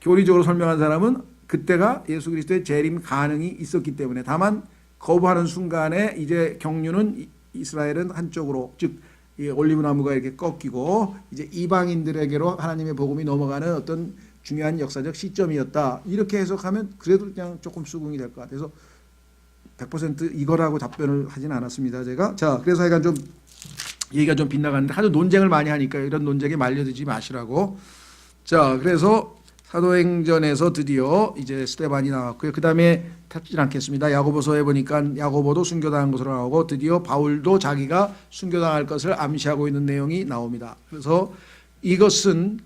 교리적으로 설명한 사람은 그때가 예수 그리스도의 재림 가능이 있었기 때문에, 다만 거부하는 순간에 이제 경륜은 이스라엘은 한쪽으로, 즉 올리브나무가 이렇게 꺾이고 이제 이방인들에게로 하나님의 복음이 넘어가는 어떤 중요한 역사적 시점이었다. 이렇게 해석하면 그래도 그냥 조금 수긍이 될 것 같아서 100% 이거라고 답변을 하진 않았습니다, 제가. 자, 그래서 하여간 좀 얘기가 좀 빗나가는데 하도 논쟁을 많이 하니까 이런 논쟁에 말려들지 마시라고. 자, 그래서 사도행전에서 드디어 이제 스데반이 나왔고요. 그 다음에 찾진 않겠습니다. 야고보서에 보니까 야고보도 순교당한 것으로 나오고, 드디어 바울도 자기가 순교당할 것을 암시하고 있는 내용이 나옵니다. 그래서 이것은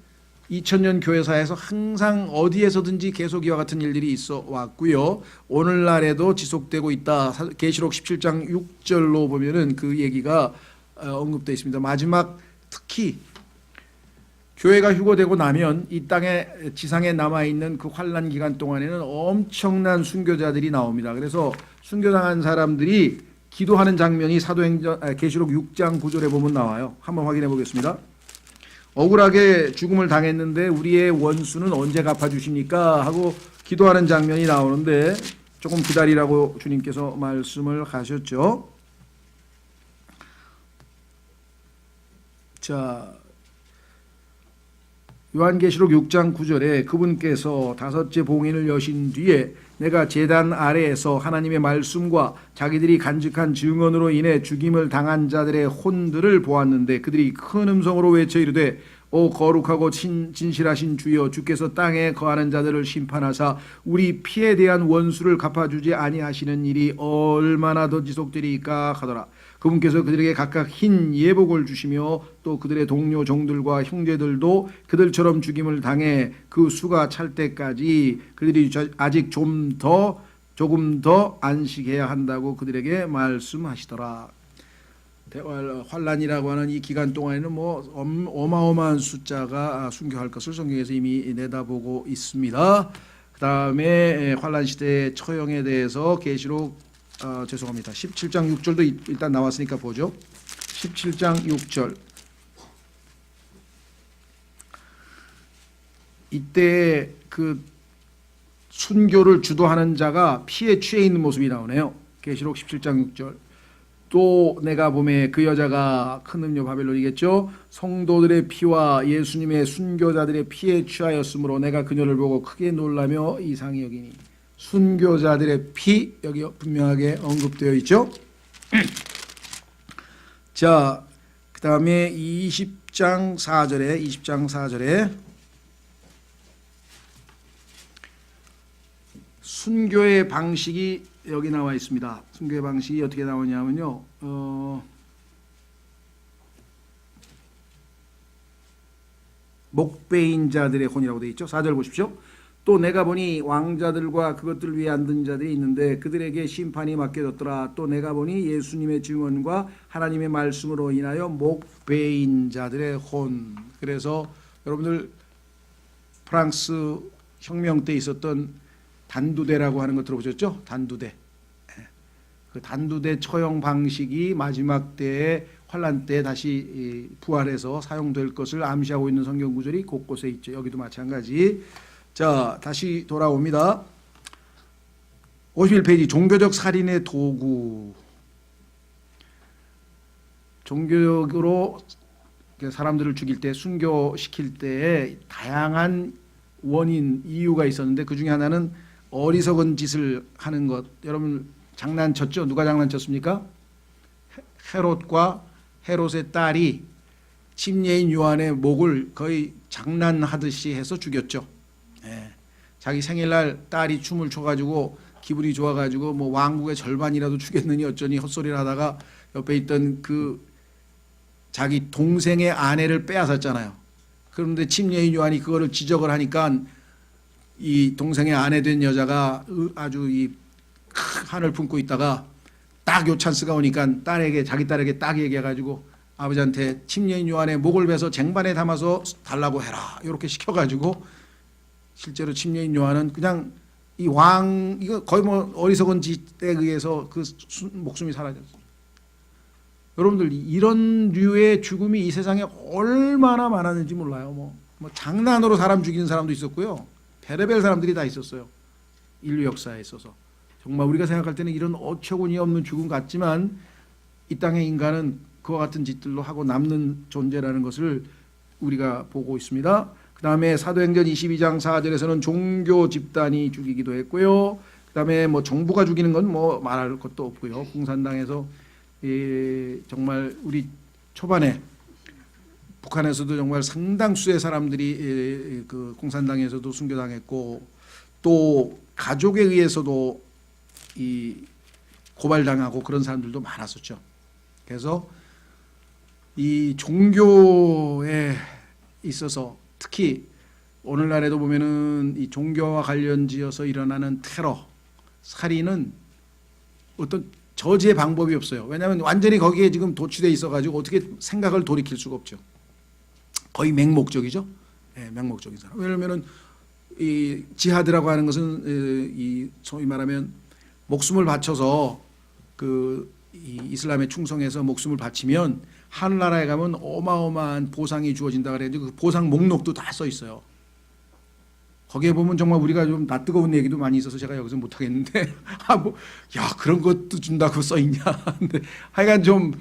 2000년 교회사에서 항상 어디에서든지 계속 이와 같은 일들이 있어 왔고요. 오늘날에도 지속되고 있다. 계시록 17장 6절로 보면은 그 얘기가 언급되어 있습니다. 마지막 특히 교회가 휴거되고 나면 이 땅에 지상에 남아있는 그 환란 기간 동안에는 엄청난 순교자들이 나옵니다. 그래서 순교당한 사람들이 기도하는 장면이 사도행전 계시록 6장 9절에 보면 나와요. 한번 확인해 보겠습니다. 억울하게 죽음을 당했는데 우리의 원수는 언제 갚아주십니까? 하고 기도하는 장면이 나오는데, 조금 기다리라고 주님께서 말씀을 하셨죠. 자, 요한계시록 6장 9절에 그분께서 다섯째 봉인을 여신 뒤에 내가 제단 아래에서 하나님의 말씀과 자기들이 간직한 증언으로 인해 죽임을 당한 자들의 혼들을 보았는데, 그들이 큰 음성으로 외쳐 이르되 오 거룩하고 진실하신 주여, 주께서 땅에 거하는 자들을 심판하사 우리 피에 대한 원수를 갚아주지 아니하시는 일이 얼마나 더 지속되리까 하더라. 그분께서 그들에게 각각 흰 예복을 주시며 또 그들의 동료 종들과 형제들도 그들처럼 죽임을 당해 그 수가 찰 때까지 그들이 아직 좀 더 조금 더 안식해야 한다고 그들에게 말씀하시더라. 환란이라고 하는 이 기간 동안에는 뭐 어마어마한 숫자가 순교할 것을 성경에서 이미 내다보고 있습니다. 그 다음에 환란 시대의 처형에 대해서 계시록 죄송합니다. 17장 6절도 일단 나왔으니까 보죠. 17장 6절. 이때 그 순교를 주도하는 자가 피에 취해 있는 모습이 나오네요. 계시록 17장 6절. 또 내가 보매 그 여자가 큰 음료 바벨론이겠죠. 성도들의 피와 예수님의 순교자들의 피에 취하였으므로 내가 그녀를 보고 크게 놀라며 이상히 여기니. 순교자들의 피 여기 분명하게 언급되어 있죠. 자, 그 다음에 20장 4절에 순교의 방식이 여기 나와 있습니다. 순교의 방식이 어떻게 나오냐면요. 목배인 자들의 혼이라고 되어 있죠. 4절 보십시오. 또 내가 보니 왕자들과 그것들을 위해 앉은 자들이 있는데 그들에게 심판이 맡겨졌더라. 또 내가 보니 예수님의 증언과 하나님의 말씀으로 인하여 목배인 자들의 혼. 그래서 여러분들 프랑스 혁명 때 있었던 단두대라고 하는 거 들어보셨죠? 단두대. 그 단두대 처형 방식이 마지막 때에 환란 때 다시 부활해서 사용될 것을 암시하고 있는 성경 구절이 곳곳에 있죠. 여기도 마찬가지. 자, 다시 돌아옵니다. 51페이지 종교적 살인의 도구. 종교적으로 사람들을 죽일 때, 순교시킬 때에 다양한 원인, 이유가 있었는데 그 중에 하나는 어리석은 짓을 하는 것. 여러분 장난쳤죠? 누가 장난쳤습니까? 헤롯과 헤롯의 딸이 침례인 요한의 목을 거의 장난하듯이 해서 죽였죠. 예. 자기 생일날 딸이 춤을 춰가지고 기분이 좋아가지고 뭐 왕국의 절반이라도 주겠느니 어쩌니 헛소리를 하다가 옆에 있던 그 자기 동생의 아내를 빼앗았잖아요. 그런데 침례인 요한이 그거를 지적을 하니까 이 동생의 아내 된 여자가 아주 이 한을 품고 있다가 딱 요 찬스가 오니까 자기 딸에게 딱 얘기해가지고 아버지한테 침례인 요한의 목을 베서 쟁반에 담아서 달라고 해라 이렇게 시켜가지고 실제로 침례인 요한은 그냥 이 이거 거의 뭐 어리석은 짓에 의해서 그 목숨이 사라졌어요. 여러분들 이런 류의 죽음이 이 세상에 얼마나 많았는지 몰라요. 뭐 장난으로 사람 죽이는 사람도 있었고요. 별의별 사람들이 다 있었어요. 인류 역사에 있어서. 정말 우리가 생각할 때는 이런 어처구니 없는 죽음 같지만 이 땅의 인간은 그와 같은 짓들로 하고 남는 존재라는 것을 우리가 보고 있습니다. 그 다음에 사도행전 22장 4절에서는 종교 집단이 죽이기도 했고요. 그 다음에 뭐 정부가 죽이는 건 뭐 말할 것도 없고요. 공산당에서 정말 우리 초반에 북한에서도 정말 상당수의 사람들이 그 공산당에서도 순교당했고 또 가족에 의해서도 이 고발당하고 그런 사람들도 많았었죠. 그래서 이 종교에 있어서 특히 오늘날에도 보면은 이 종교와 관련지어서 일어나는 테러, 살인은 어떤 저지의 방법이 없어요. 왜냐하면 완전히 거기에 지금 도취돼 있어가지고 어떻게 생각을 돌이킬 수가 없죠. 거의 맹목적이죠. 네, 맹목적인 사람. 왜냐하면은 이 지하드라고 하는 것은 이 소위 말하면 목숨을 바쳐서 이 이슬람에 충성해서 목숨을 바치면 하늘나라에 가면 어마어마한 보상이 주어진다 그래가지고 그 보상 목록도 다 써 있어요. 거기에 보면 정말 우리가 좀 낯뜨거운 얘기도 많이 있어서 제가 여기서 못 하겠는데 야 그런 것도 준다고 써 있냐. 근데 하여간 좀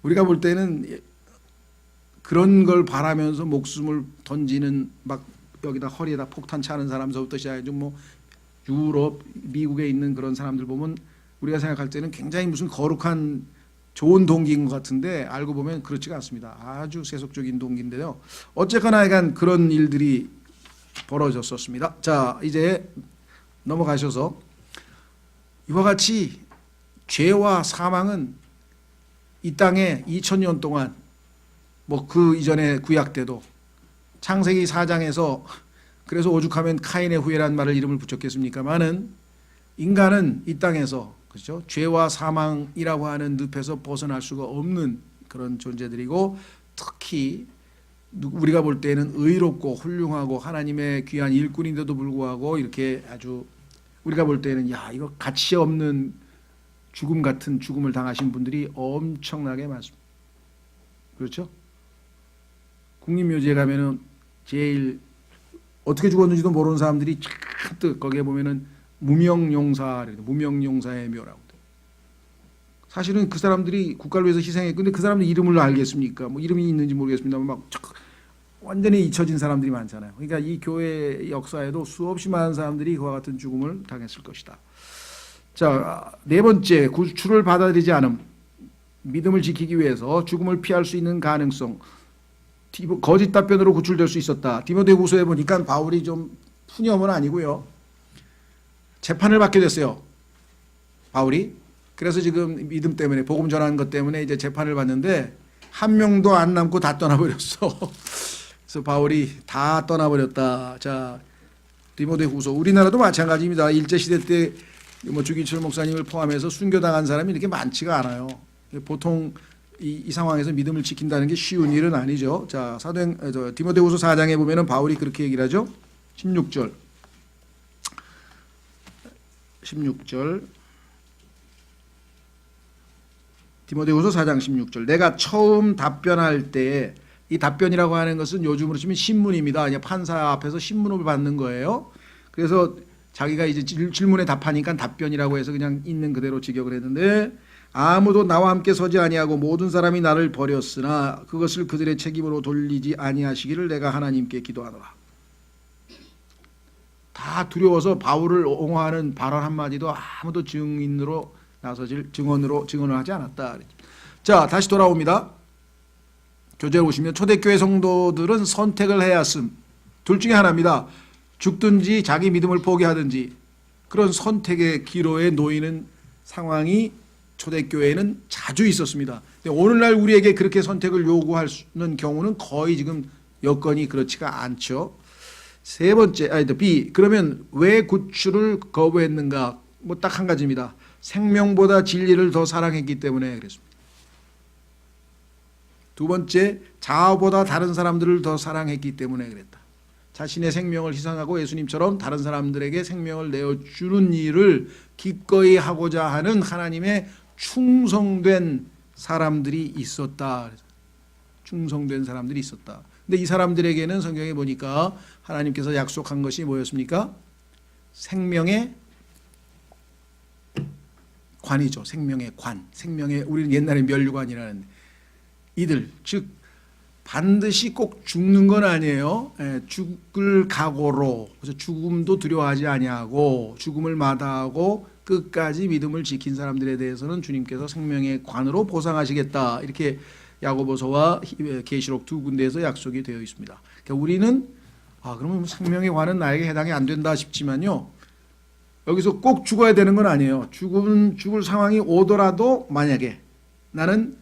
우리가 볼 때는 그런 걸 바라면서 목숨을 던지는 막 여기다 허리에다 폭탄 차는 사람서부터 시작해서 뭐 유럽, 미국에 있는 그런 사람들 보면 우리가 생각할 때는 굉장히 무슨 거룩한 좋은 동기인 것 같은데 알고 보면 그렇지가 않습니다. 아주 세속적인 동기인데요. 어쨌거나 약간 그런 일들이 벌어졌었습니다. 자, 이제 넘어가셔서 이와 같이 죄와 사망은 이 땅에 2000년 동안 뭐 그 이전에 구약 때도 창세기 4장에서 그래서 오죽하면 카인의 후예라는 말을 이름을 붙였겠습니까마는 인간은 이 땅에서 그렇죠? 죄와 사망이라고 하는 늪에서 벗어날 수가 없는 그런 존재들이고, 특히 우리가 볼 때는 의롭고 훌륭하고 하나님의 귀한 일꾼인데도 불구하고 이렇게 아주 우리가 볼 때는 야 이거 가치 없는 죽음 같은 죽음을 당하신 분들이 엄청나게 많습니다. 그렇죠? 국립묘지에 가면은 제일 어떻게 죽었는지도 모르는 사람들이 잔뜩 거기에 보면은 무명용사의 묘라고. 사실은 그 사람들이 국가를 위해서 희생했고, 근데 그 사람들 이름을 알겠습니까? 뭐 이름이 있는지 모르겠습니다만 막 완전히 잊혀진 사람들이 많잖아요. 그러니까 이 교회 역사에도 수없이 많은 사람들이 그와 같은 죽음을 당했을 것이다. 자, 네 번째, 구출을 받아들이지 않음. 믿음을 지키기 위해서 죽음을 피할 수 있는 가능성. 거짓 답변으로 구출될 수 있었다. 디모데후서에 보니까 바울이 좀 푸념은 아니고요. 재판을 받게 됐어요. 바울이. 그래서 지금 믿음 때문에 복음 전하는 것 때문에 이제 재판을 받는데 한 명도 안 남고 다 떠나버렸어. 그래서 바울이 다 떠나버렸다. 자, 디모데후서 우리나라도 마찬가지입니다. 일제 시대 때 뭐 주기철 목사님을 포함해서 순교당한 사람이 이렇게 많지가 않아요. 보통 이 상황에서 믿음을 지킨다는 게 쉬운 일은 아니죠. 자, 디모데후서 4장에 보면은 바울이 그렇게 얘기를 하죠. 16절. 디모데후서 4장 16절. 내가 처음 답변할 때에, 이 답변이라고 하는 것은 요즘으로 치면 신문입니다. 그냥 판사 앞에서 신문을 받는 거예요. 그래서 자기가 이제 질문에 답하니까 답변이라고 해서 그냥 있는 그대로 직역을 했는데, 아무도 나와 함께 서지 아니하고 모든 사람이 나를 버렸으나 그것을 그들의 책임으로 돌리지 아니하시기를 내가 하나님께 기도하노라. 다 두려워서 바울을 옹호하는 발언 한마디도 아무도 증언을 하지 않았다. 자, 다시 돌아옵니다. 교재에 보시면 초대교회 성도들은 선택을 해야 했음. 둘 중에 하나입니다. 죽든지 자기 믿음을 포기하든지, 그런 선택의 기로에 놓이는 상황이 초대교회에는 자주 있었습니다. 근데 오늘날 우리에게 그렇게 선택을 요구하는 경우는 거의 지금 여건이 그렇지가 않죠. 세 번째, B. 그러면 왜 구출을 거부했는가? 뭐 딱 한 가지입니다. 생명보다 진리를 더 사랑했기 때문에 그랬습니다. 두 번째, 자아보다 다른 사람들을 더 사랑했기 때문에 그랬다. 자신의 생명을 희생하고 예수님처럼 다른 사람들에게 생명을 내어주는 일을 기꺼이 하고자 하는 하나님의 충성된 사람들이 있었다. 충성된 사람들이 있었다. 근데 이 사람들에게는 성경에 보니까 하나님께서 약속한 것이 뭐였습니까? 생명의 관이죠. 생명의 관. 우리는 옛날에 멸류관이라는 이들, 즉 반드시 꼭 죽는 건 아니에요. 죽을 각오로, 그래서 죽음도 두려워하지 아니하고 죽음을 마다하고 끝까지 믿음을 지킨 사람들에 대해서는 주님께서 생명의 관으로 보상하시겠다. 이렇게 야고보서와 계시록 두 군데에서 약속이 되어 있습니다. 그러니까 우리는 그러면 생명의 관은 나에게 해당이 안 된다 싶지만요. 여기서 꼭 죽어야 되는 건 아니에요. 죽을 상황이 오더라도 만약에 나는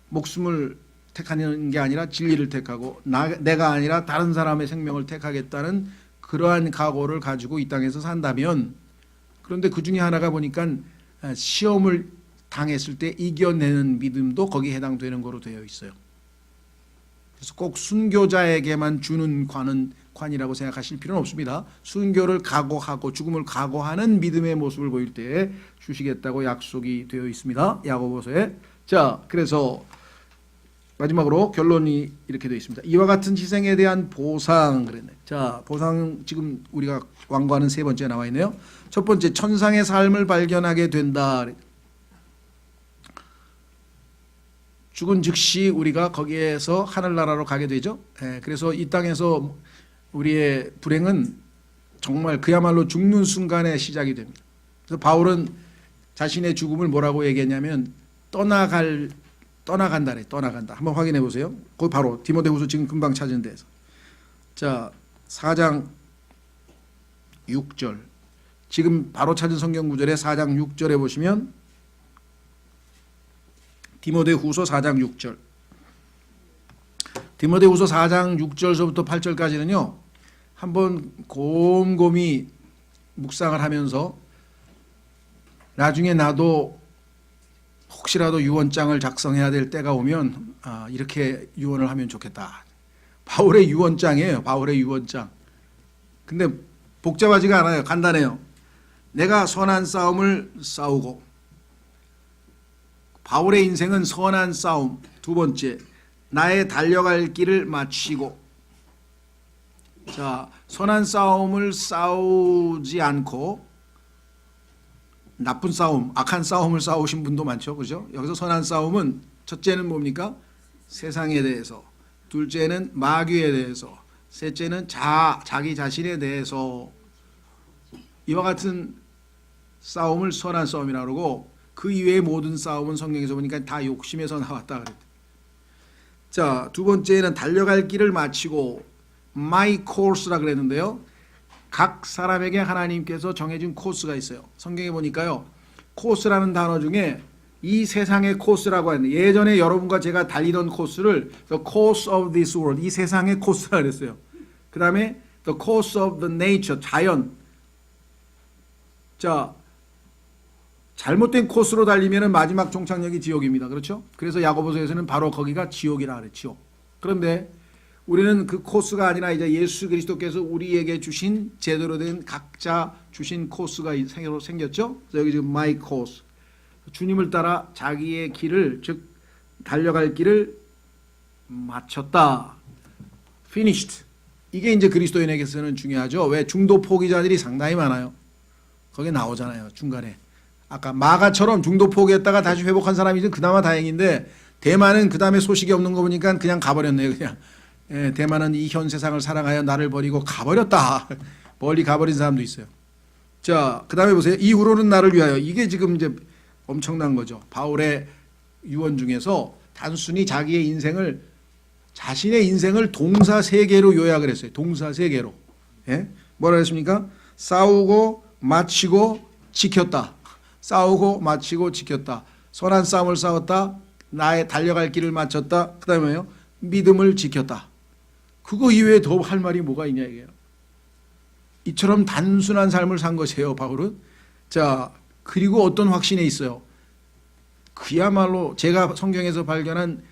목숨을 택하는 게 아니라 진리를 택하고 내가 아니라 다른 사람의 생명을 택하겠다는 그러한 각오를 가지고 이 땅에서 산다면, 그런데 그 중에 하나가 보니까 시험을 당했을 때 이겨내는 믿음도 거기에 해당되는 거로 되어 있어요. 그래서 꼭 순교자에게만 주는 관이라고 생각하실 필요는 없습니다. 순교를 각오하고 죽음을 각오하는 믿음의 모습을 보일 때 주시겠다고 약속이 되어 있습니다. 야고보서에. 자, 그래서 마지막으로 결론이 이렇게 되어 있습니다. 이와 같은 희생에 대한 보상 그랬네. 자, 보상 지금 우리가 완고하는 세 번째 나와 있네요. 첫 번째, 천상의 삶을 발견하게 된다. 죽은 즉시 우리가 거기에서 하늘나라로 가게 되죠. 그래서 이 땅에서 우리의 불행은 정말 그야말로 죽는 순간에 시작이 됩니다. 그래서 바울은 자신의 죽음을 뭐라고 얘기했냐면 떠나간다래. 떠나간다. 한번 확인해 보세요. 거기 바로 디모데후서 지금 금방 찾은 데서. 자, 4장 6절. 지금 바로 찾은 성경 구절에 4장 6절에 보시면 디모데후서 4장 6절. 디모데후서 4장 6절서부터 8절까지는요. 한번 곰곰이 묵상을 하면서 나중에 나도 혹시라도 유언장을 작성해야 될 때가 오면 이렇게 유언을 하면 좋겠다. 바울의 유언장이에요. 바울의 유언장. 근데 복잡하지가 않아요. 간단해요. 내가 선한 싸움을 싸우고, 바울의 인생은 선한 싸움. 두 번째, 나의 달려갈 길을 마치고. 자, 선한 싸움을 싸우지 않고 나쁜 싸움, 악한 싸움을 싸우신 분도 많죠. 그죠? 여기서 선한 싸움은 첫째는 뭡니까? 세상에 대해서, 둘째는 마귀에 대해서, 셋째는 자기 자신에 대해서. 이와 같은 싸움을 선한 싸움이라고 그러고, 그 이외의 모든 싸움은 성경에서 보니까 다 욕심에서 나왔다 그랬대. 자, 두 번째는 달려갈 길을 마치고, my course라 그랬는데요. 각 사람에게 하나님께서 정해진 코스가 있어요. 성경에 보니까요, 코스라는 단어 중에 이 세상의 코스라고 하는데, 예전에 여러분과 제가 달리던 코스를 the course of this world, 이 세상의 코스라 그랬어요. 그 다음에 the course of the nature, 자연. 자, 잘못된 코스로 달리면 마지막 종착역이 지옥입니다. 그렇죠? 그래서 야고보서에서는 바로 거기가 지옥이라 그래, 지옥. 그런데 우리는 그 코스가 아니라 이제 예수 그리스도께서 우리에게 주신 제대로 된 각자 주신 코스가 생겼죠. 그래서 여기 지금 my course, 주님을 따라 자기의 길을, 즉 달려갈 길을 마쳤다. finished. 이게 이제 그리스도인에게서는 중요하죠. 왜? 중도 포기자들이 상당히 많아요. 거기 나오잖아요, 중간에. 아까 마가처럼 중도 포기했다가 다시 회복한 사람이 그나마 다행인데, 대만은 그 다음에 소식이 없는 거 보니까 그냥 가버렸네요. 그냥. 예, 대만은 이 현 세상을 사랑하여 나를 버리고 가버렸다. 멀리 가버린 사람도 있어요. 자, 그 다음에 보세요. 이후로는 나를 위하여. 이게 지금 이제 엄청난 거죠. 바울의 유언 중에서 단순히 자기의 인생을, 자신의 인생을 동사 세 개로 요약을 했어요. 동사 세 개로. 예? 뭐라 했습니까? 싸우고 마치고 지켰다. 싸우고 마치고 지켰다. 선한 싸움을 싸웠다. 나의 달려갈 길을 마쳤다. 그 다음에요, 믿음을 지켰다. 그거 이외에 더 할 말이 뭐가 있냐 이게요. 이처럼 단순한 삶을 산 것이에요, 바울은. 자, 그리고 어떤 확신에 있어요. 그야말로 제가 성경에서 발견한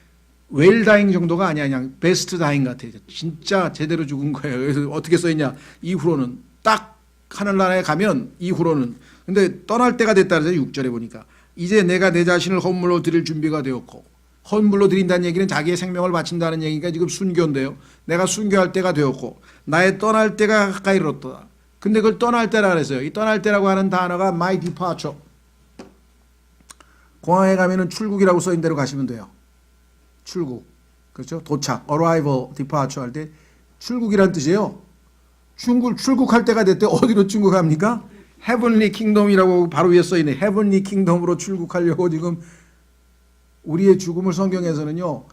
웰다잉 정도가 아니야. 그냥 베스트 다잉 같아요. 진짜 제대로 죽은 거예요. 그래서 어떻게 써있냐. 이후로는 딱 하늘나라에 가면 이후로는. 근데 떠날 때가 됐다 그래서 6절에 보니까 이제 내가 내 자신을 헌물로 드릴 준비가 되었고, 헌물로 드린다는 얘기는 자기의 생명을 바친다는 얘기가 지금 순교인데요. 내가 순교할 때가 되었고 나의 떠날 때가 가까이 이르렀다. 근데 그걸 떠날 때라 그랬어요. 이 떠날 때라고 하는 단어가 my departure. 공항에 가면은 출국이라고 써있는 대로 가시면 돼요. 출국. 그렇죠? 도착. arrival, departure 할 때 출국이란 뜻이에요. 출국할 때가 됐대. 어디로 출국합니까? heavenly kingdom이라고 바로 위에 써있네. heavenly kingdom으로 출국하려고 지금 우리의 죽음을 성경에서는요,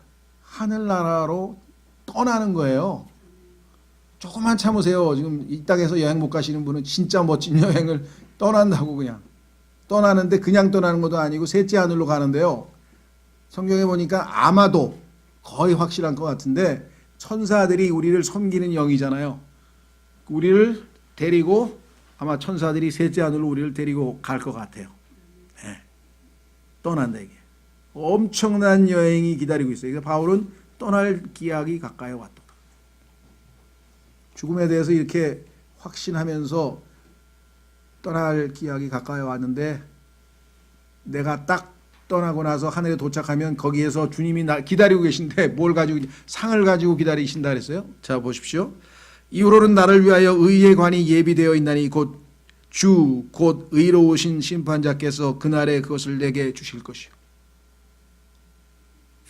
하늘나라로 떠나는 거예요. 조금만 참으세요. 지금 이 땅에서 여행 못 가시는 분은 진짜 멋진 여행을 떠난다고. 그냥 떠나는데 그냥 떠나는 것도 아니고 셋째 하늘로 가는데요. 성경에 보니까 아마도 거의 확실한 것 같은데 천사들이 우리를 섬기는 영이잖아요. 우리를 데리고 아마 천사들이 셋째 하늘로 우리를 데리고 갈 것 같아요. 네. 떠난다 이게. 엄청난 여행이 기다리고 있어요. 그래서 바울은 떠날 기약이 가까이 왔다. 죽음에 대해서 이렇게 확신하면서 떠날 기약이 가까이 왔는데, 내가 딱 떠나고 나서 하늘에 도착하면 거기에서 주님이 나 기다리고 계신데 뭘 가지고, 상을 가지고 기다리신다 그랬어요. 자, 보십시오. 이후로는 나를 위하여 의의 관이 예비되어 있나니 곧 주 곧 의로우신 심판자께서 그날에 그것을 내게 주실 것이요.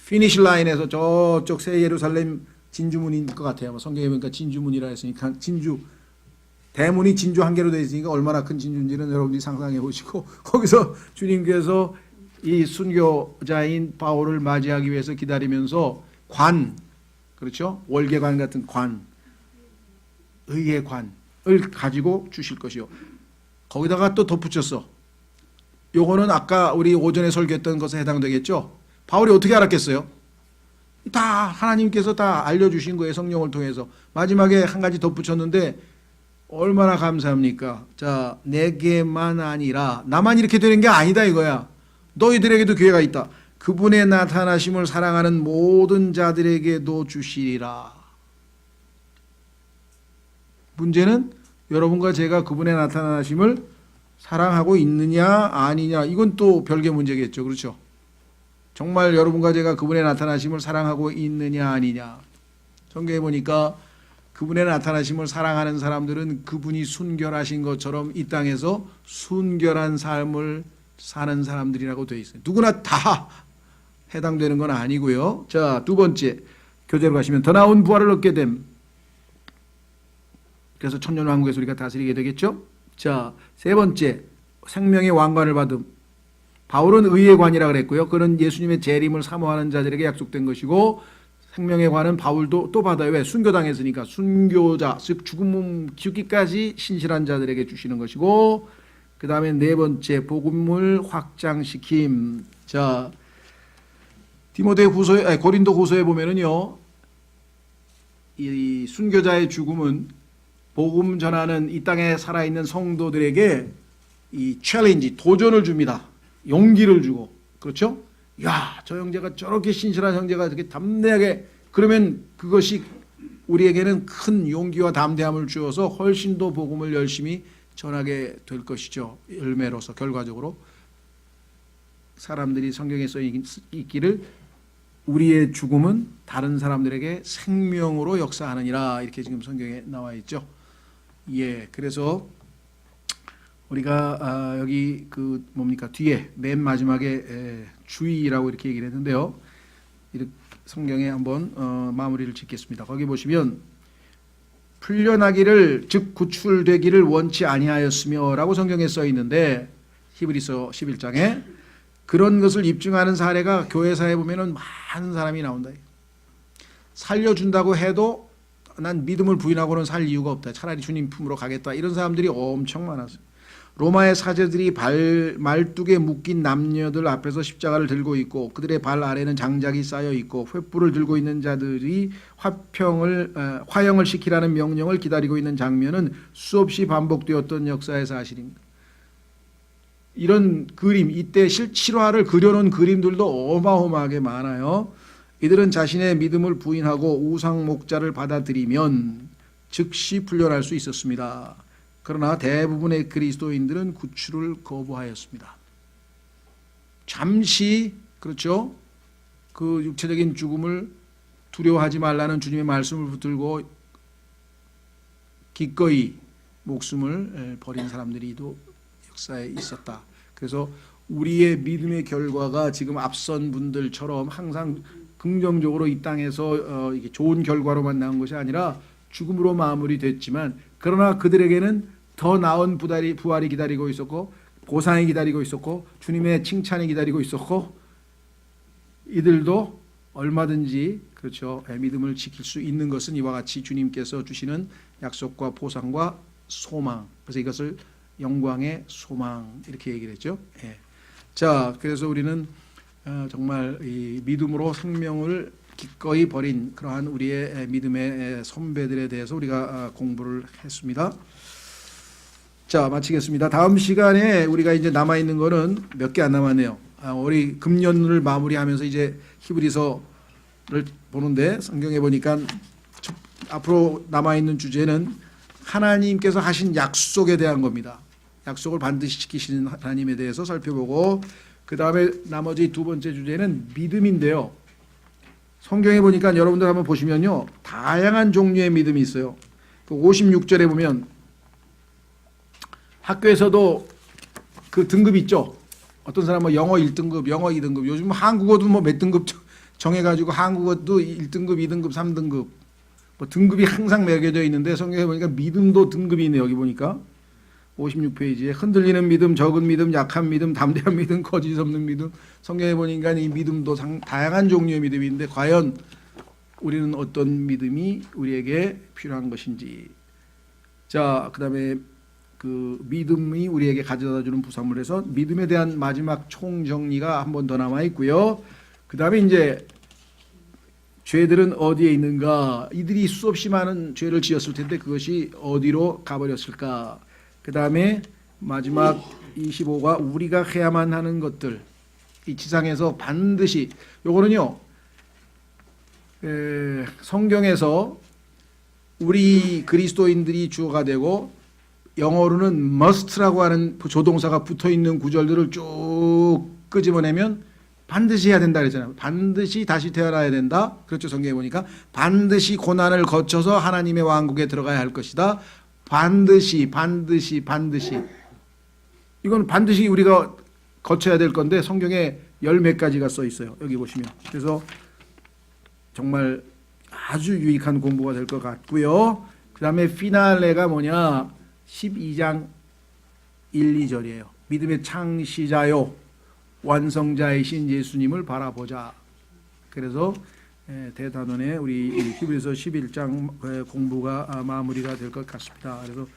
피니시 라인에서 저쪽 새 예루살렘 진주문인 것 같아요. 성경에 보니까 진주문이라 했으니까 진주, 대문이 진주 한 개로 되어 있으니까 얼마나 큰 진주인지는 여러분들이 상상해 보시고, 거기서 주님께서 이 순교자인 바울을 맞이하기 위해서 기다리면서 관, 그렇죠? 월계관 같은 관, 의의 관을 가지고 주실 것이요. 거기다가 또 덧붙였어. 요거는 아까 우리 오전에 설교했던 것에 해당되겠죠? 바울이 어떻게 알았겠어요? 다 하나님께서 다 알려주신 거예요. 성령을 통해서. 마지막에 한 가지 덧붙였는데, 얼마나 감사합니까? 자, 내게만 아니라 나만 이렇게 되는 게 아니다 이거야. 너희들에게도 기회가 있다. 그분의 나타나심을 사랑하는 모든 자들에게도 주시리라. 문제는 여러분과 제가 그분의 나타나심을 사랑하고 있느냐 아니냐, 이건 또 별개 문제겠죠. 그렇죠? 정말 여러분과 제가 그분의 나타나심을 사랑하고 있느냐 아니냐. 성경에 보니까 그분의 나타나심을 사랑하는 사람들은 그분이 순결하신 것처럼 이 땅에서 순결한 삶을 사는 사람들이라고 되어 있어요. 누구나 다 해당되는 건 아니고요. 자, 두 번째 교재로 가시면 더 나은 부활을 얻게 됨. 그래서 천년왕국에서 우리가 다스리게 되겠죠. 자, 세 번째 생명의 왕관을 받음. 바울은 의의 관이라 그랬고요. 그는 예수님의 재림을 사모하는 자들에게 약속된 것이고, 생명의 관은 바울도 또 받아요. 왜? 순교당했으니까. 순교자, 즉 죽기까지 신실한 자들에게 주시는 것이고, 그 다음에 네 번째 복음을 확장시킴. 자, 고린도 후서에 보면은요, 이 순교자의 죽음은 복음 전하는 이 땅에 살아있는 성도들에게 이 챌린지, 도전을 줍니다. 용기를 주고. 그렇죠? 야, 저 형제가 저렇게 신실한 형제가 이렇게 담대하게, 그러면 그것이 우리에게는 큰 용기와 담대함을 주어서 훨씬 더 복음을 열심히 전하게 될 것이죠. 열매로서 결과적으로 사람들이 성경에 써 있기를 우리의 죽음은 다른 사람들에게 생명으로 역사하느니라, 이렇게 지금 성경에 나와 있죠. 예, 그래서 우리가 여기 그 뭡니까 뒤에 맨 마지막에 주의라고 이렇게 얘기를 했는데요. 이렇게 성경에 한번 마무리를 짓겠습니다. 거기 보시면 풀려나기를 즉 구출되기를 원치 아니하였으며라고 성경에 써 있는데, 히브리서 11장에 그런 것을 입증하는 사례가 교회사에 보면은 많은 사람이 나온다. 살려준다고 해도 난 믿음을 부인하고는 살 이유가 없다. 차라리 주님 품으로 가겠다. 이런 사람들이 엄청 많았어요. 로마의 사제들이 말뚝에 묶인 남녀들 앞에서 십자가를 들고 있고, 그들의 발 아래는 장작이 쌓여 있고, 횃불을 들고 있는 자들이 화형을 시키라는 명령을 기다리고 있는 장면은 수없이 반복되었던 역사의 사실입니다. 이런 그림, 이때 실화를 그려놓은 그림들도 어마어마하게 많아요. 이들은 자신의 믿음을 부인하고 우상 목자를 받아들이면 즉시 풀려날 수 있었습니다. 그러나 대부분의 그리스도인들은 구출을 거부하였습니다. 잠시, 그렇죠, 그 육체적인 죽음을 두려워하지 말라는 주님의 말씀을 붙들고 기꺼이 목숨을 버린 사람들이도 역사에 있었다. 그래서 우리의 믿음의 결과가 지금 앞선 분들처럼 항상 긍정적으로 이 땅에서 이게 좋은 결과로만 나온 것이 아니라 죽음으로 마무리됐지만, 그러나 그들에게는 더 나은 부활이 기다리고 있었고, 보상이 기다리고 있었고, 주님의 칭찬이 기다리고 있었고, 이들도 얼마든지, 그렇죠, 믿음을 지킬 수 있는 것은 이와 같이 주님께서 주시는 약속과 보상과 소망. 그래서 이것을 영광의 소망, 이렇게 얘기를 했죠. 예. 자, 그래서 우리는 정말 이 믿음으로 생명을 기꺼이 버린 그러한 우리의 믿음의 선배들에 대해서 우리가 공부를 했습니다. 자, 마치겠습니다. 다음 시간에 우리가 이제 남아있는 거는 몇 개 안 남았네요. 우리 금년을 마무리하면서 이제 히브리서를 보는데, 성경에 보니까 앞으로 남아있는 주제는 하나님께서 하신 약속에 대한 겁니다. 약속을 반드시 지키시는 하나님에 대해서 살펴보고, 그 다음에 나머지 두 번째 주제는 믿음인데요. 성경에 보니까 여러분들 한번 보시면요, 다양한 종류의 믿음이 있어요. 그 56절에 보면 학교에서도 그 등급이 있죠. 어떤 사람은 영어 1등급, 영어 2등급, 요즘 한국어도 뭐 몇 등급 정해가지고 한국어도 1등급, 2등급, 3등급 뭐 등급이 항상 매겨져 있는데, 성경에 보니까 믿음도 등급이 있네요. 여기 보니까 56페이지에 흔들리는 믿음, 적은 믿음, 약한 믿음, 담대한 믿음, 거짓 없는 믿음. 성경에 보니까 이 믿음도 다양한 종류의 믿음이 있는데, 과연 우리는 어떤 믿음이 우리에게 필요한 것인지. 자, 그 다음에 그 믿음이 우리에게 가져다 주는 부산물에서 믿음에 대한 마지막 총정리가 한 번 더 남아 있고요. 그 다음에 이제 죄들은 어디에 있는가? 이들이 수없이 많은 죄를 지었을 텐데 그것이 어디로 가버렸을까? 그 다음에 마지막 25가 우리가 해야만 하는 것들. 이 지상에서 반드시, 요거는요 성경에서 우리 그리스도인들이 주어가 되고 영어로는 must라고 하는 조동사가 붙어있는 구절들을 쭉 끄집어내면 반드시 해야 된다 그랬잖아요. 반드시 다시 태어나야 된다. 그렇죠. 성경에 보니까 반드시 고난을 거쳐서 하나님의 왕국에 들어가야 할 것이다. 반드시. 이건 반드시 우리가 거쳐야 될 건데 성경에 열 몇 가지가 써 있어요. 여기 보시면. 그래서 정말 아주 유익한 공부가 될 것 같고요. 그 다음에 피날레가 뭐냐? 12장 1, 2절이에요. 믿음의 창시자요 완성자이신 예수님을 바라보자. 그래서 대단원의 우리 히브리서 11장 공부가 마무리가 될 것 같습니다. 그래서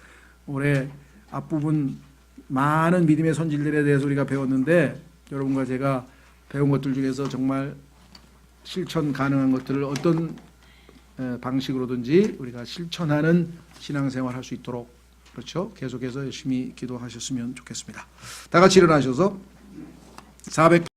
올해 앞부분 많은 믿음의 선질들에 대해서 우리가 배웠는데 여러분과 제가 배운 것들 중에서 정말 실천 가능한 것들을 어떤 방식으로든지 우리가 실천하는 신앙생활 할 수 있도록 그렇죠? 계속해서 열심히 기도하셨으면 좋겠습니다. 다 같이 일어나셔서 400